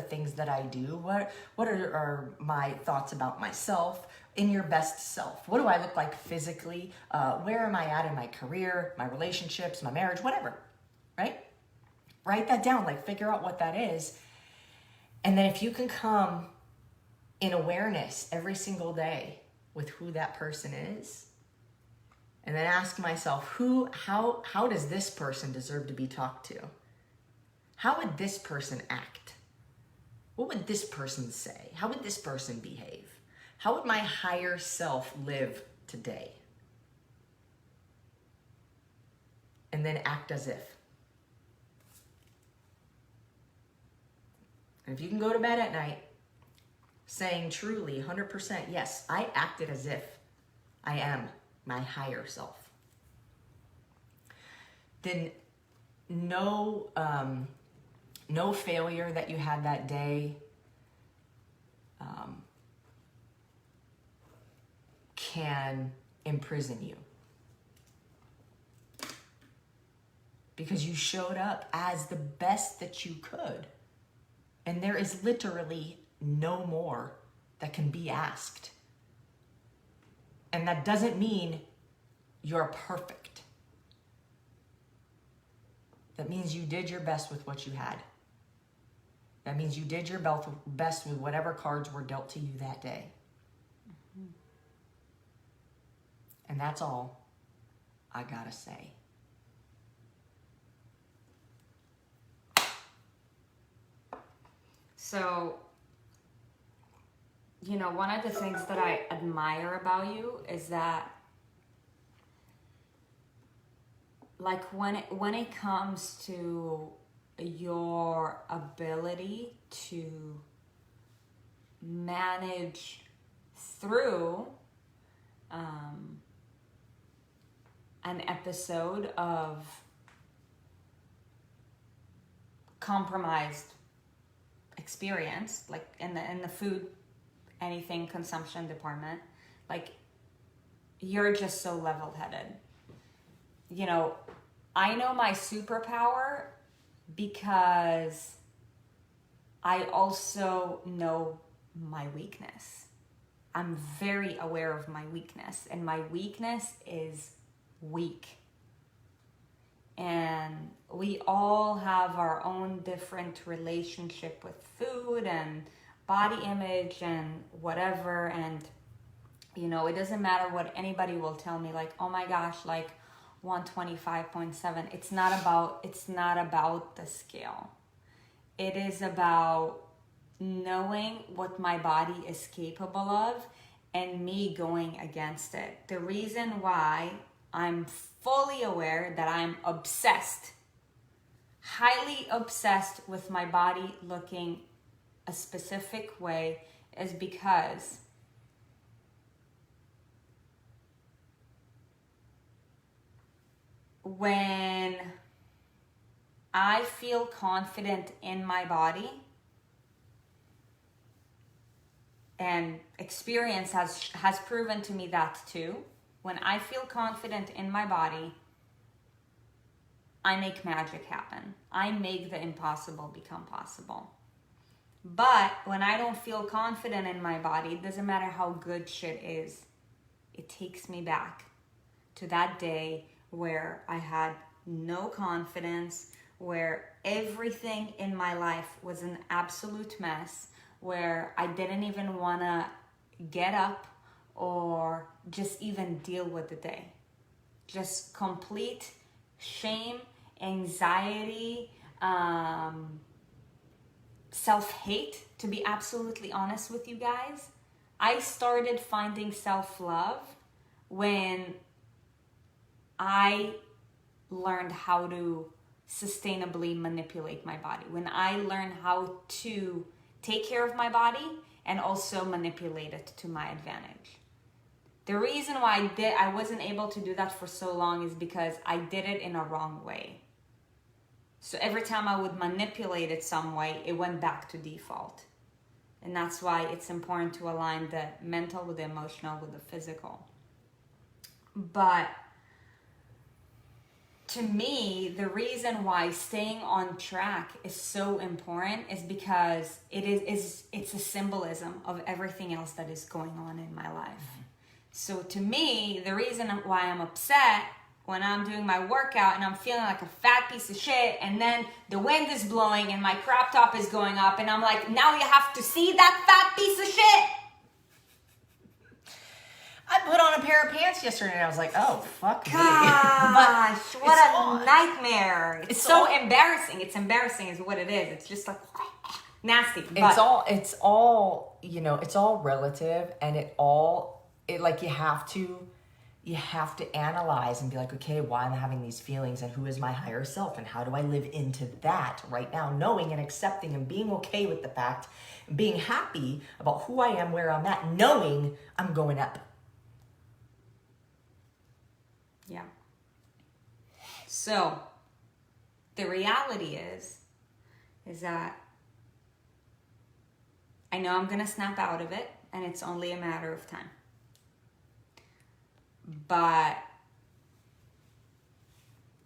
things that I do? What are my thoughts about myself in your best self? What do I look like physically? Where am I at in my career, my relationships, my marriage, whatever, right? Write that down, like figure out what that is. And then if you can come in awareness every single day with who that person is, and then ask myself, how does this person deserve to be talked to? How would this person act? What would this person say? How would this person behave? How would my higher self live today? And then act as if. And if you can go to bed at night saying truly 100%, yes, I acted as if I am my higher self, then no failure that you had that day can imprison you, because you showed up as the best that you could, and there is literally no more that can be asked. And that doesn't mean you're perfect. That means you did your best with what you had. That means you did your best with whatever cards were dealt to you that day. Mm-hmm. And that's all I gotta say. So, you know, one of the things that I admire about you is that, like, when it comes to your ability to manage through an episode of compromised experience, like in the food, anything consumption department, like, you're just so level-headed. You know, I know my superpower because I also know my weakness. I'm very aware of my weakness, and my weakness is weak. And we all have our own different relationship with food and body image and whatever. And, you know, it doesn't matter what anybody will tell me, like, oh my gosh, like 125.7. It's not about the scale. It is about knowing what my body is capable of and me going against it. The reason why I'm fully aware that I'm obsessed, highly obsessed with my body looking a specific way is because when I feel confident in my body, and experience has proven to me that too, when I feel confident in my body, I make magic happen. I make the impossible become possible. But when I don't feel confident in my body, it doesn't matter how good shit is, it takes me back to that day where I had no confidence, where everything in my life was an absolute mess, where I didn't even want to get up or just even deal with the day. Just complete shame, anxiety, self-hate, to be absolutely honest with you guys. I started finding self-love when I learned how to sustainably manipulate my body. When I learned how to take care of my body and also manipulate it to my advantage. The reason why I wasn't able to do that for so long is because I did it in a wrong way. So every time I would manipulate it some way, it went back to default. And that's why it's important to align the mental with the emotional with the physical. But to me, the reason why staying on track is so important is because it's a symbolism of everything else that is going on in my life. So to me, the reason why I'm upset when I'm doing my workout and I'm feeling like a fat piece of shit, and then the wind is blowing and my crop top is going up, and I'm like, now you have to see that fat piece of shit. I put on a pair of pants yesterday and I was like, oh, fuck me. Gosh, what a nightmare. It's so embarrassing. It's embarrassing is what it is. It's just like nasty. It's all, you know, it's all relative, and like you have to analyze and be like, okay, why am I having these feelings, and who is my higher self, and how do I live into that right now, knowing and accepting and being okay with the fact, and being happy about who I am, where I'm at, knowing I'm going up. Yeah. So the reality is that I know I'm going to snap out of it, and it's only a matter of time. But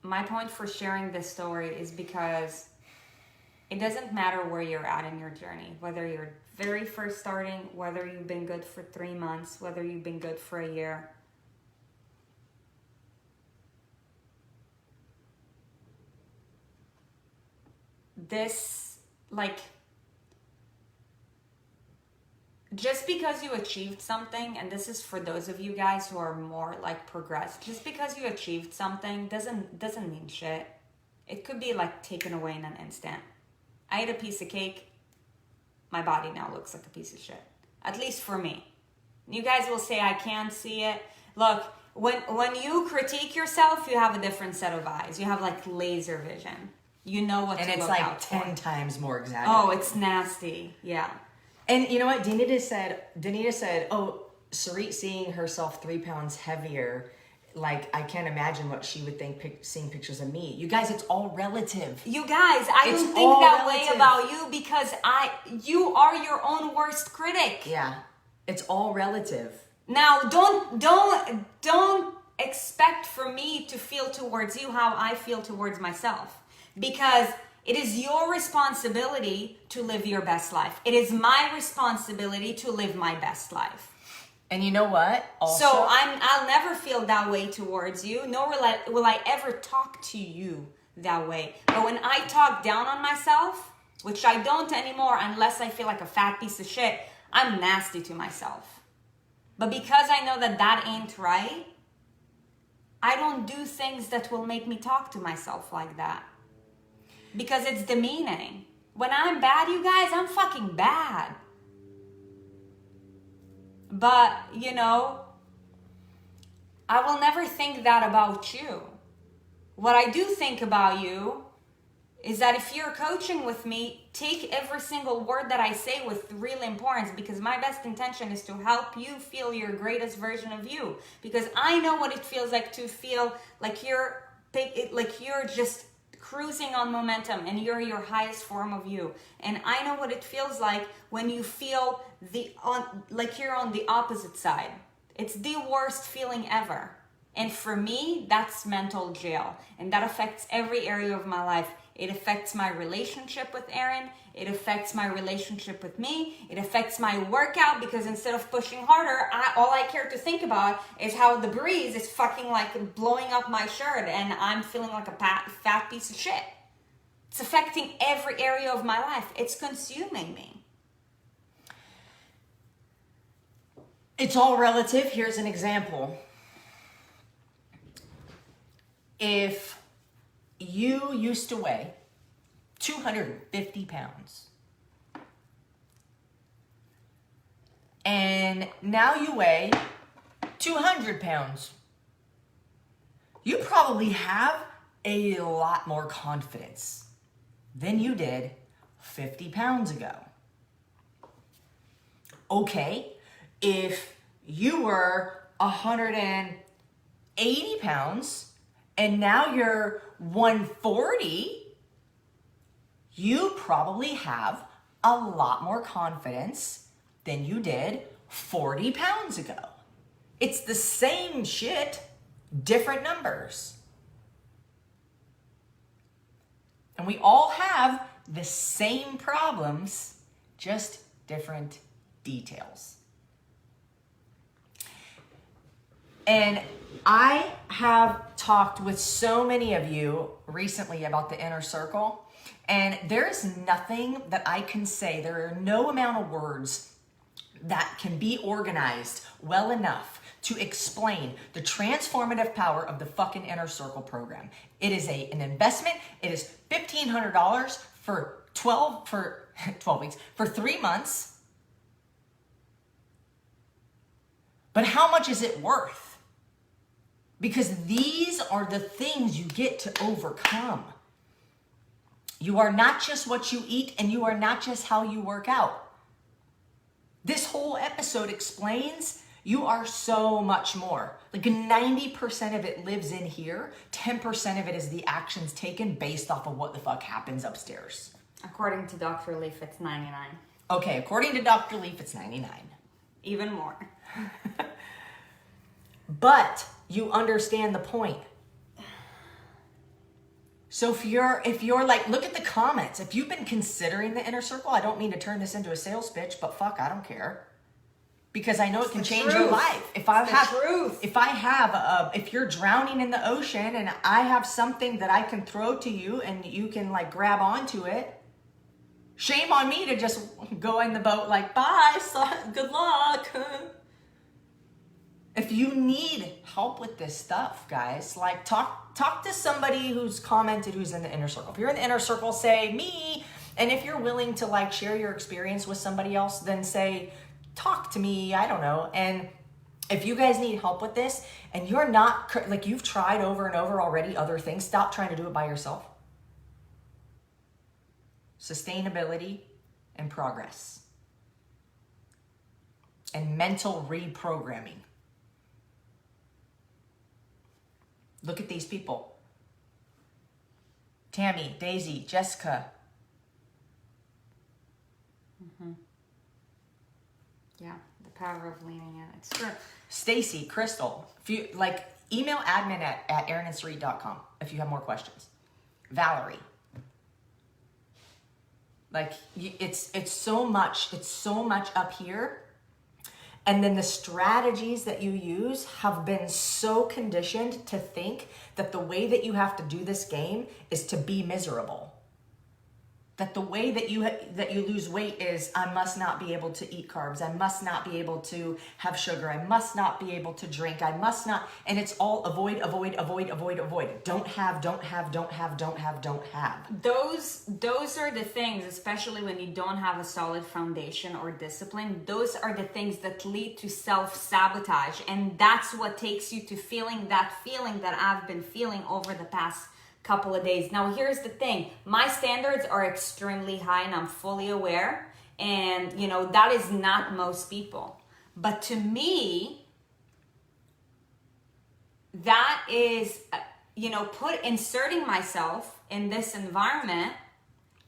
my point for sharing this story is because it doesn't matter where you're at in your journey, whether you're very first starting, whether you've been good for 3 months, whether you've been good for a year. This, like, just because you achieved something, and this is for those of you guys who are more like progressed, just because you achieved something doesn't mean shit. It could be like taken away in an instant. I ate a piece of cake, my body now looks like a piece of shit. At least for me. You guys will say I can't see it. Look, when you critique yourself, you have a different set of eyes. You have like laser vision. You know what to look out for. And it's like 10 times more exaggerated. Oh, it's nasty. Yeah. And you know what? Danita said, oh, Sarit seeing herself 3 pounds heavier, like, I can't imagine what she would think seeing pictures of me. You guys, it's all relative. You guys, I don't think that way about you because you are your own worst critic. Yeah. It's all relative. Now, don't expect for me to feel towards you how I feel towards myself, because it is your responsibility to live your best life. It is my responsibility to live my best life. And you know what? Also, so I'll never feel that way towards you, nor will I ever talk to you that way. But when I talk down on myself, which I don't anymore unless I feel like a fat piece of shit, I'm nasty to myself. But because I know that ain't right, I don't do things that will make me talk to myself like that. Because it's demeaning. When I'm bad, you guys, I'm fucking bad. But, you know, I will never think that about you. What I do think about you is that if you're coaching with me, take every single word that I say with real importance, because my best intention is to help you feel your greatest version of you. Because I know what it feels like to feel like you're just cruising on momentum and you're your highest form of you. And I know what it feels like when you feel like you're on the opposite side. It's the worst feeling ever. And for me, that's mental jail. And that affects every area of my life. It affects my relationship with Erin. It affects my relationship with me. It affects my workout, because instead of pushing harder, all I care to think about is how the breeze is fucking like blowing up my shirt and I'm feeling like a fat piece of shit. It's affecting every area of my life. It's consuming me. It's all relative. Here's an example. If you used to weigh 250 pounds and now you weigh 200 pounds, you probably have a lot more confidence than you did 50 pounds ago. Okay, if you were 180 pounds and now you're 140, you probably have a lot more confidence than you did 40 pounds ago. It's the same shit, different numbers. And we all have the same problems, just different details. And I have talked with so many of you recently about the inner circle, and there's nothing that I can say. There are no amount of words that can be organized well enough to explain the transformative power of the fucking inner circle program. It is an investment. It is $1,500 for 12 weeks, for 3 months. But how much is it worth? Because these are the things you get to overcome. You are not just what you eat, and you are not just how you work out. This whole episode explains you are so much more. Like 90% of it lives in here. 10% of it is the actions taken based off of what the fuck happens upstairs. According to Dr. Leaf, it's 99. Okay, according to Dr. Leaf, it's 99. Even more. But you understand the point. So if you're like, look at the comments. If you've been considering the inner circle, I don't mean to turn this into a sales pitch, but fuck, I don't care. Because I know it can change your life. If you're drowning in the ocean and I have something that I can throw to you and you can like grab onto it, shame on me to just go in the boat like, bye, good luck. If you need help with this stuff, guys, like talk to somebody who's commented who's in the inner circle. If you're in the inner circle, say me, And if you're willing to like share your experience with somebody else, then say, talk to me, I don't know. And if you guys need help with this and you're not, like you've tried over and over already other things, stop trying to do it by yourself. Sustainability and progress. And mental reprogramming. Look at these people. Tammy, Daisy, Jessica. Yeah, the power of leaning in. It's true. Stacy, Crystal. If you like, email admin at erinsarit.com if you have more questions. Valerie. Like, it's so much up here. And then the strategies that you use have been so conditioned to think that the way that you have to do this game is to be miserable. That the way that you lose weight is, I must not be able to eat carbs. I must not be able to have sugar. I must not be able to drink. I must not. And it's all avoid. Don't have. Those are the things, especially when you don't have a solid foundation or discipline. Those are the things that lead to self-sabotage. And that's what takes you to feeling that I've been feeling over the past couple of days. Now, here's the thing. My standards are extremely high and I'm fully aware. And, you know, that is not most people. But to me, that is, you know, inserting myself in this environment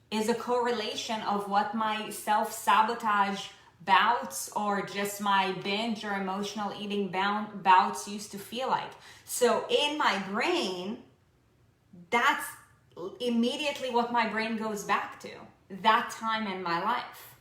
is a correlation of what my self-sabotage bouts or just my binge or emotional eating bouts used to feel like. So in my brain, that's immediately what my brain goes back to, that time in my life.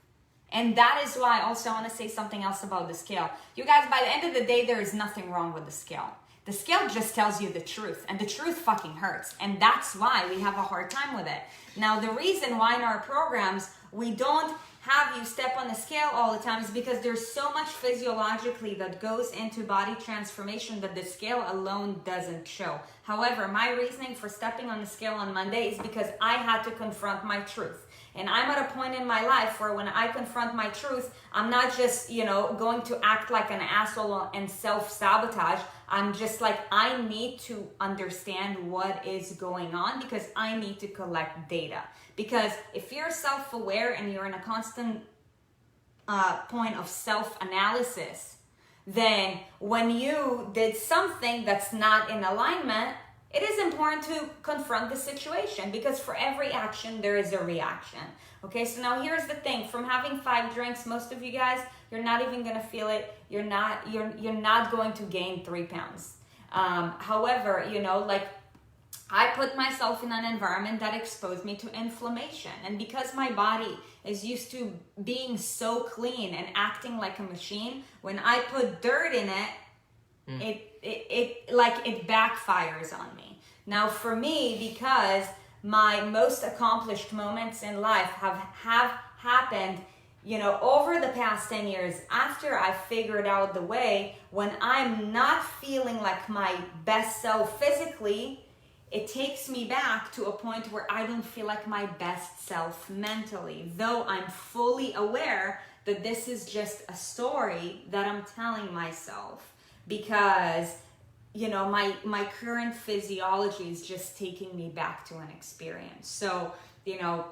And that is why also I want to say something else about the scale. You guys, by the end of the day, there is nothing wrong with the scale. The scale just tells you the truth, and the truth fucking hurts. And that's why we have a hard time with it. Now, the reason why in our programs we don't have you step on the scale all the time is because there's so much physiologically that goes into body transformation that the scale alone doesn't show. However, my reasoning for stepping on the scale on Monday is because I had to confront my truth. And I'm at a point in my life where when I confront my truth, I'm not just, you know, going to act like an asshole and self-sabotage. I'm just like, I need to understand what is going on because I need to collect data. Because if you're self-aware and you're in a constant point of self-analysis, then when you did something that's not in alignment, it is important to confront the situation because for every action, there is a reaction. Okay, so now here's the thing. From having 5 drinks, most of you guys, you're not even going to feel it. You're not going to gain 3 pounds. However, you know, like I put myself in an environment that exposed me to inflammation. And because my body is used to being so clean and acting like a machine, when I put dirt in it, it backfires on me. Now for me, because my most accomplished moments in life have happened, you know, over the past 10 years after I figured out the way, when I'm not feeling like my best self physically, it takes me back to a point where I don't feel like my best self mentally, though I'm fully aware that this is just a story that I'm telling myself because, you know, my current physiology is just taking me back to an experience. So, you know,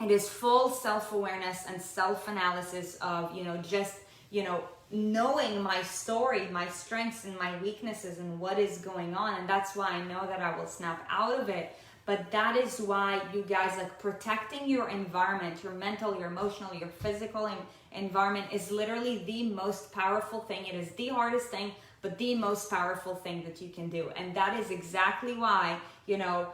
it is full self-awareness and self-analysis of, you know, just, you know, knowing my story, my strengths and my weaknesses and what is going on. And that's why I know that I will snap out of it. But that is why you guys, like, protecting your environment, your mental, your emotional, your physical environment is literally the most powerful thing. It is the hardest thing, but the most powerful thing that you can do. And that is exactly why, you know,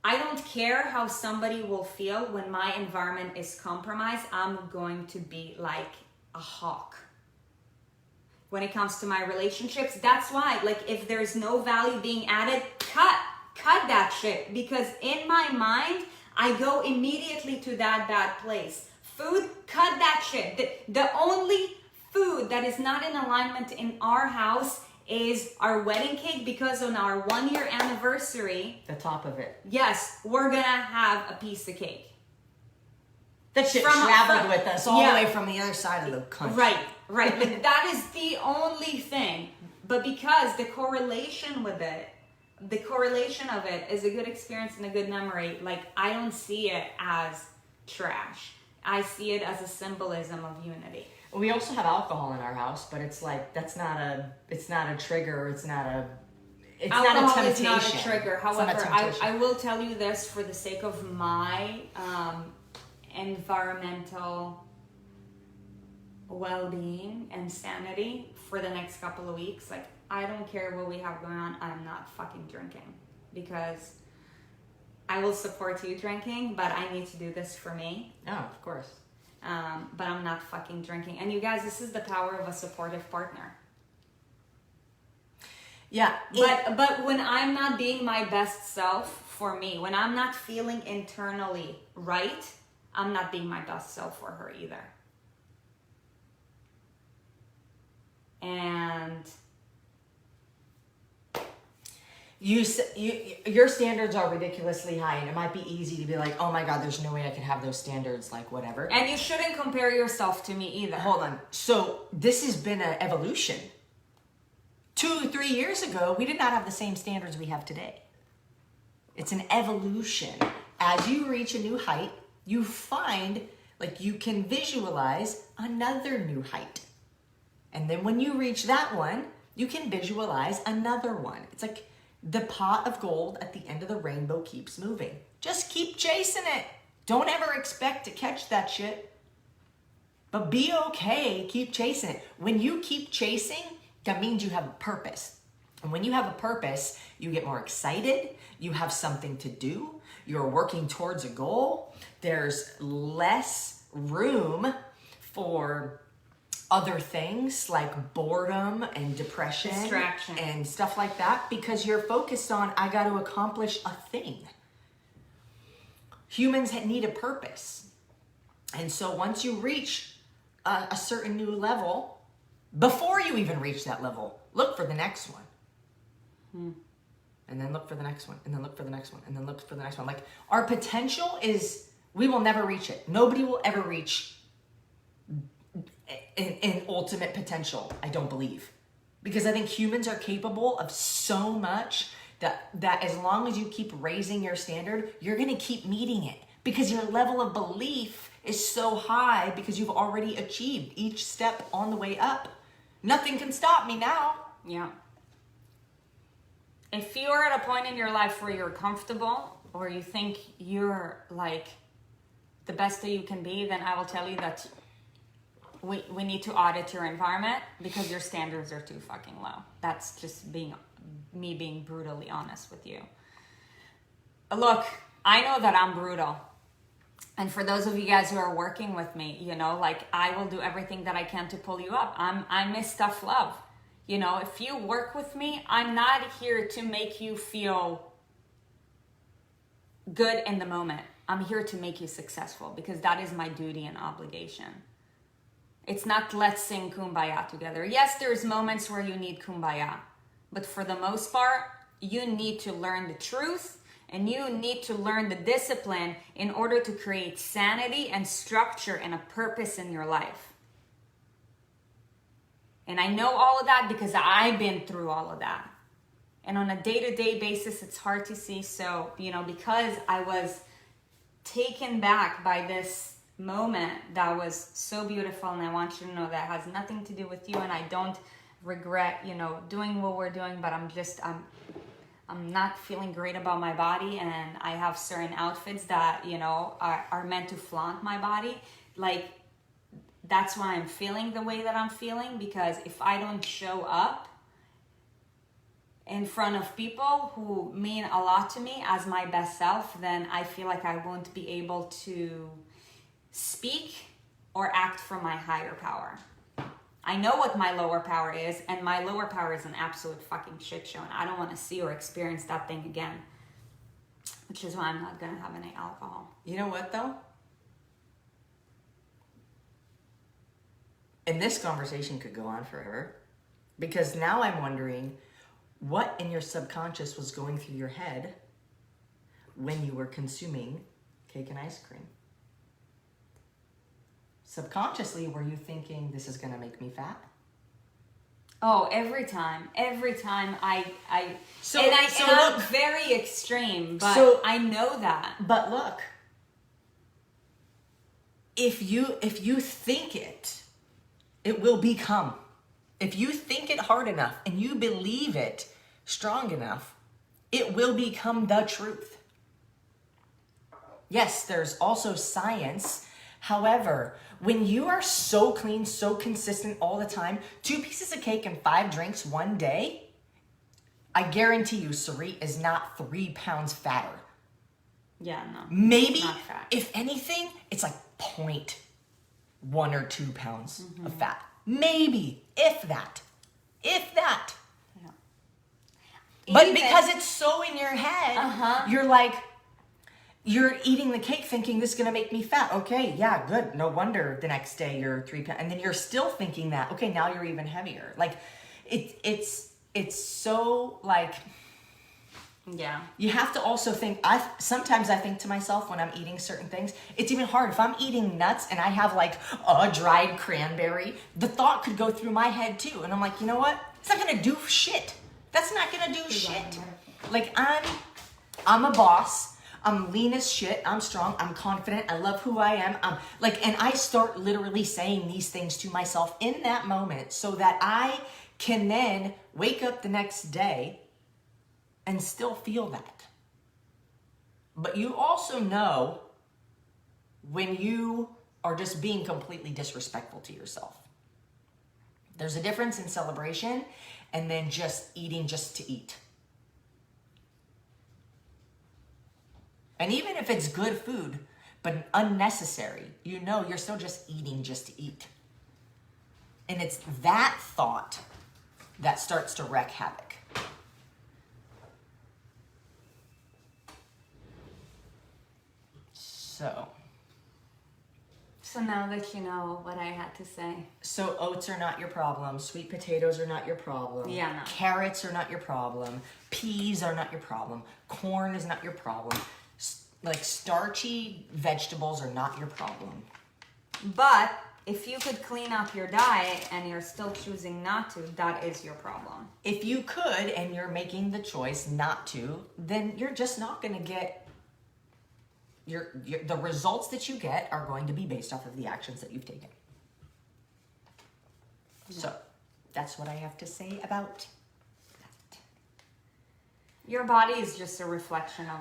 I don't care how somebody will feel when my environment is compromised. I'm going to be like a hawk. When it comes to my relationships, that's why, like, if there's no value being added, cut that shit. Because in my mind, I go immediately to that bad place. Food, cut that shit. The only food that is not in alignment in our house is our wedding cake, because on our 1-year anniversary, the top of it, yes, we're gonna have a piece of cake. That shit traveled with us all the way from the other side of the country. Right. Like, that is the only thing. But because the correlation of it is a good experience and a good memory, like, I don't see it as trash. I see it as a symbolism of unity. We also have alcohol in our house, but it's like, it's not a trigger, it's not a temptation. Is not a trigger. However, I will tell you this for the sake of my environmental well-being and sanity for the next couple of weeks. Like, I don't care what we have going on. I'm not fucking drinking, because I will support you drinking, but I need to do this for me. Oh, of course. But I'm not fucking drinking. And you guys, this is the power of a supportive partner. Yeah. But when I'm not being my best self for me, when I'm not feeling internally right, I'm not being my best self for her either. And your standards are ridiculously high, and it might be easy to be like, oh my God, there's no way I could have those standards, like whatever. And you shouldn't compare yourself to me either. Hold on. So this has been an evolution. 2-3 years ago, we did not have the same standards we have today. It's an evolution. As you reach a new height, you find, like, you can visualize another new height. And then when you reach that one, you can visualize another one. It's like the pot of gold at the end of the rainbow keeps moving. Just keep chasing it. Don't ever expect to catch that shit. But be okay. Keep chasing it. When you keep chasing, that means you have a purpose. And when you have a purpose, you get more excited. You have something to do. You're working towards a goal. There's less room for other things like boredom and depression, distraction, and stuff like that, because you're focused on, I got to accomplish a thing. Humans need a purpose. And so once you reach a certain new level, before you even reach that level, look for the next one. And then look for the next one, and then look for the next one, and then look for the next one. Like, our potential is, we will never reach it. Nobody will ever reach an ultimate potential, I don't believe. Because I think humans are capable of so much that as long as you keep raising your standard, you're going to keep meeting it. Because your level of belief is so high, because you've already achieved each step on the way up. Nothing can stop me now. Yeah. If you're at a point in your life where you're comfortable, or you think you're like the best that you can be, then I will tell you that we need to audit your environment, because your standards are too fucking low. That's just me being brutally honest with you. Look, I know that I'm brutal. And for those of you guys who are working with me, you know, like, I will do everything that I can to pull you up. I miss tough love. You know, if you work with me, I'm not here to make you feel good in the moment. I'm here to make you successful, because that is my duty and obligation. It's not let's sing Kumbaya together. Yes, there's moments where you need Kumbaya, but for the most part, you need to learn the truth, and you need to learn the discipline in order to create sanity and structure and a purpose in your life. And I know all of that because I've been through all of that. And on a day-to-day basis, it's hard to see. So, you know, because I was taken back by this moment that was so beautiful, and I want you to know that has nothing to do with you, and I don't regret, you know, doing what we're doing, but I'm not feeling great about my body, and I have certain outfits that, you know, are meant to flaunt my body. Like, that's why I'm feeling the way that I'm feeling, because if I don't show up in front of people who mean a lot to me as my best self, then I feel like I won't be able to speak or act from my higher power. I know what my lower power is, and my lower power is an absolute fucking shit show, and I don't want to see or experience that thing again, which is why I'm not going to have any alcohol. You know what, though? And this conversation could go on forever, because now I'm wondering what in your subconscious was going through your head when you were consuming cake and ice cream. subconsciously, were you thinking this is going to make me fat? Oh, every time I'm very extreme, but I know that. But look, if you think it, it will become. If you think it hard enough and you believe it strong enough, it will become the truth. Yes, there's also science. However, when you are so clean, so consistent all the time, 2 pieces of cake and 5 drinks one day, I guarantee you Sarit is not 3 pounds fatter. Yeah, no. Maybe, not fat. if anything, it's like 0.1 or 2 pounds of fat. Maybe, if that. Yeah. But because it's so in your head, you're like, you're eating the cake thinking this is going to make me fat. Okay, yeah, good. No wonder the next day you're 3 pounds. And then you're still thinking that, okay, now you're even heavier. Like, it's so like... Yeah. You have to also think, sometimes I think to myself when I'm eating certain things, it's even hard. If I'm eating nuts and I have like a dried cranberry, the thought could go through my head too. And I'm like, you know what? It's not going to do shit. That's not going to do shit. Like I'm a boss. I'm lean as shit. I'm strong. I'm confident. I love who I am. And I start literally saying these things to myself in that moment so that I can then wake up the next day and still feel that. But you also know when you are just being completely disrespectful to yourself. There's a difference in celebration and then just eating just to eat. And even if it's good food, but unnecessary, you know you're still just eating just to eat. And it's that thought that starts to wreak havoc. So now that you know what I had to say. So oats are not your problem. Sweet potatoes are not your problem. Yeah, no. Carrots are not your problem. Peas are not your problem. Corn is not your problem. Like starchy vegetables are not your problem. But if you could clean up your diet and you're still choosing not to, that is your problem. If you could and you're making the choice not to, then you're just not going to get... the results that you get are going to be based off of the actions that you've taken. Yeah. So that's what I have to say about that. Your body is just a reflection of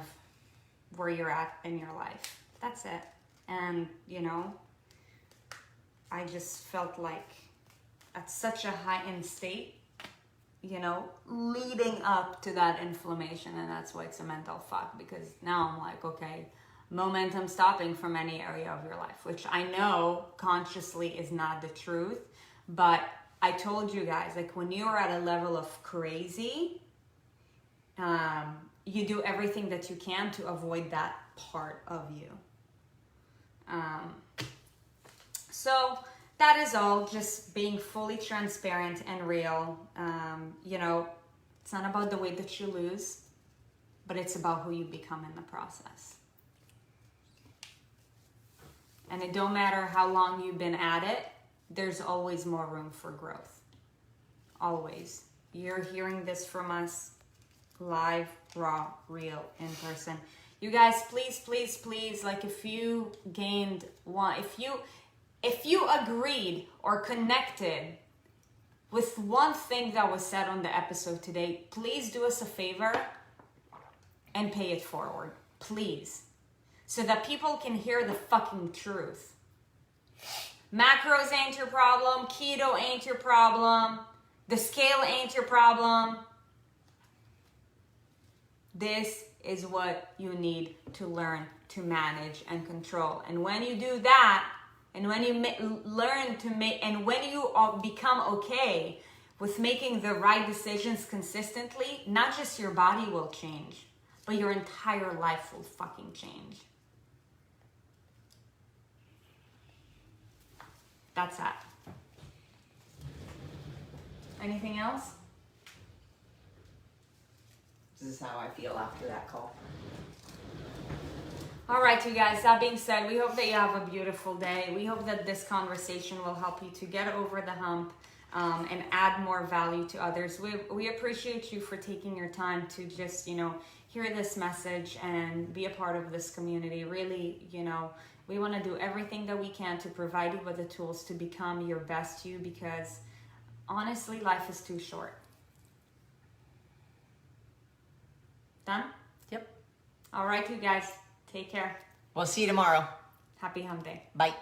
where you're at in your life. That's it. And, I just felt like at such a heightened state, leading up to that inflammation. And that's why it's a mental fuck, because now I'm like, okay, momentum stopping from any area of your life, which I know consciously is not the truth. But I told you guys, like when you're at a level of crazy, you do everything that you can to avoid that part of you. So that is all, just being fully transparent and real. It's not about the weight that you lose, but it's about who you become in the process. And it don't matter how long you've been at it, there's always more room for growth. Always. You're hearing this from us live, raw, real, in person. You guys, please, like if you gained one, if you agreed or connected with one thing that was said on the episode today, please do us a favor and pay it forward. Please. So that people can hear the fucking truth. Macros ain't your problem. Keto ain't your problem. The scale ain't your problem. This is what you need to learn to manage and control. And when you do that, and when you learn to make, and when you become okay with making the right decisions consistently, not just your body will change, but your entire life will fucking change. That's that. Anything else? This is how I feel after that call. All right, you guys, that being said, we hope that you have a beautiful day. We hope that this conversation will help you to get over the hump and add more value to others. We appreciate you for taking your time to just, hear this message and be a part of this community. Really, we want to do everything that we can to provide you with the tools to become your best you, because honestly, life is too short. Done? Yep. All right, you guys. Take care. We'll see you tomorrow. Happy hump day. Bye.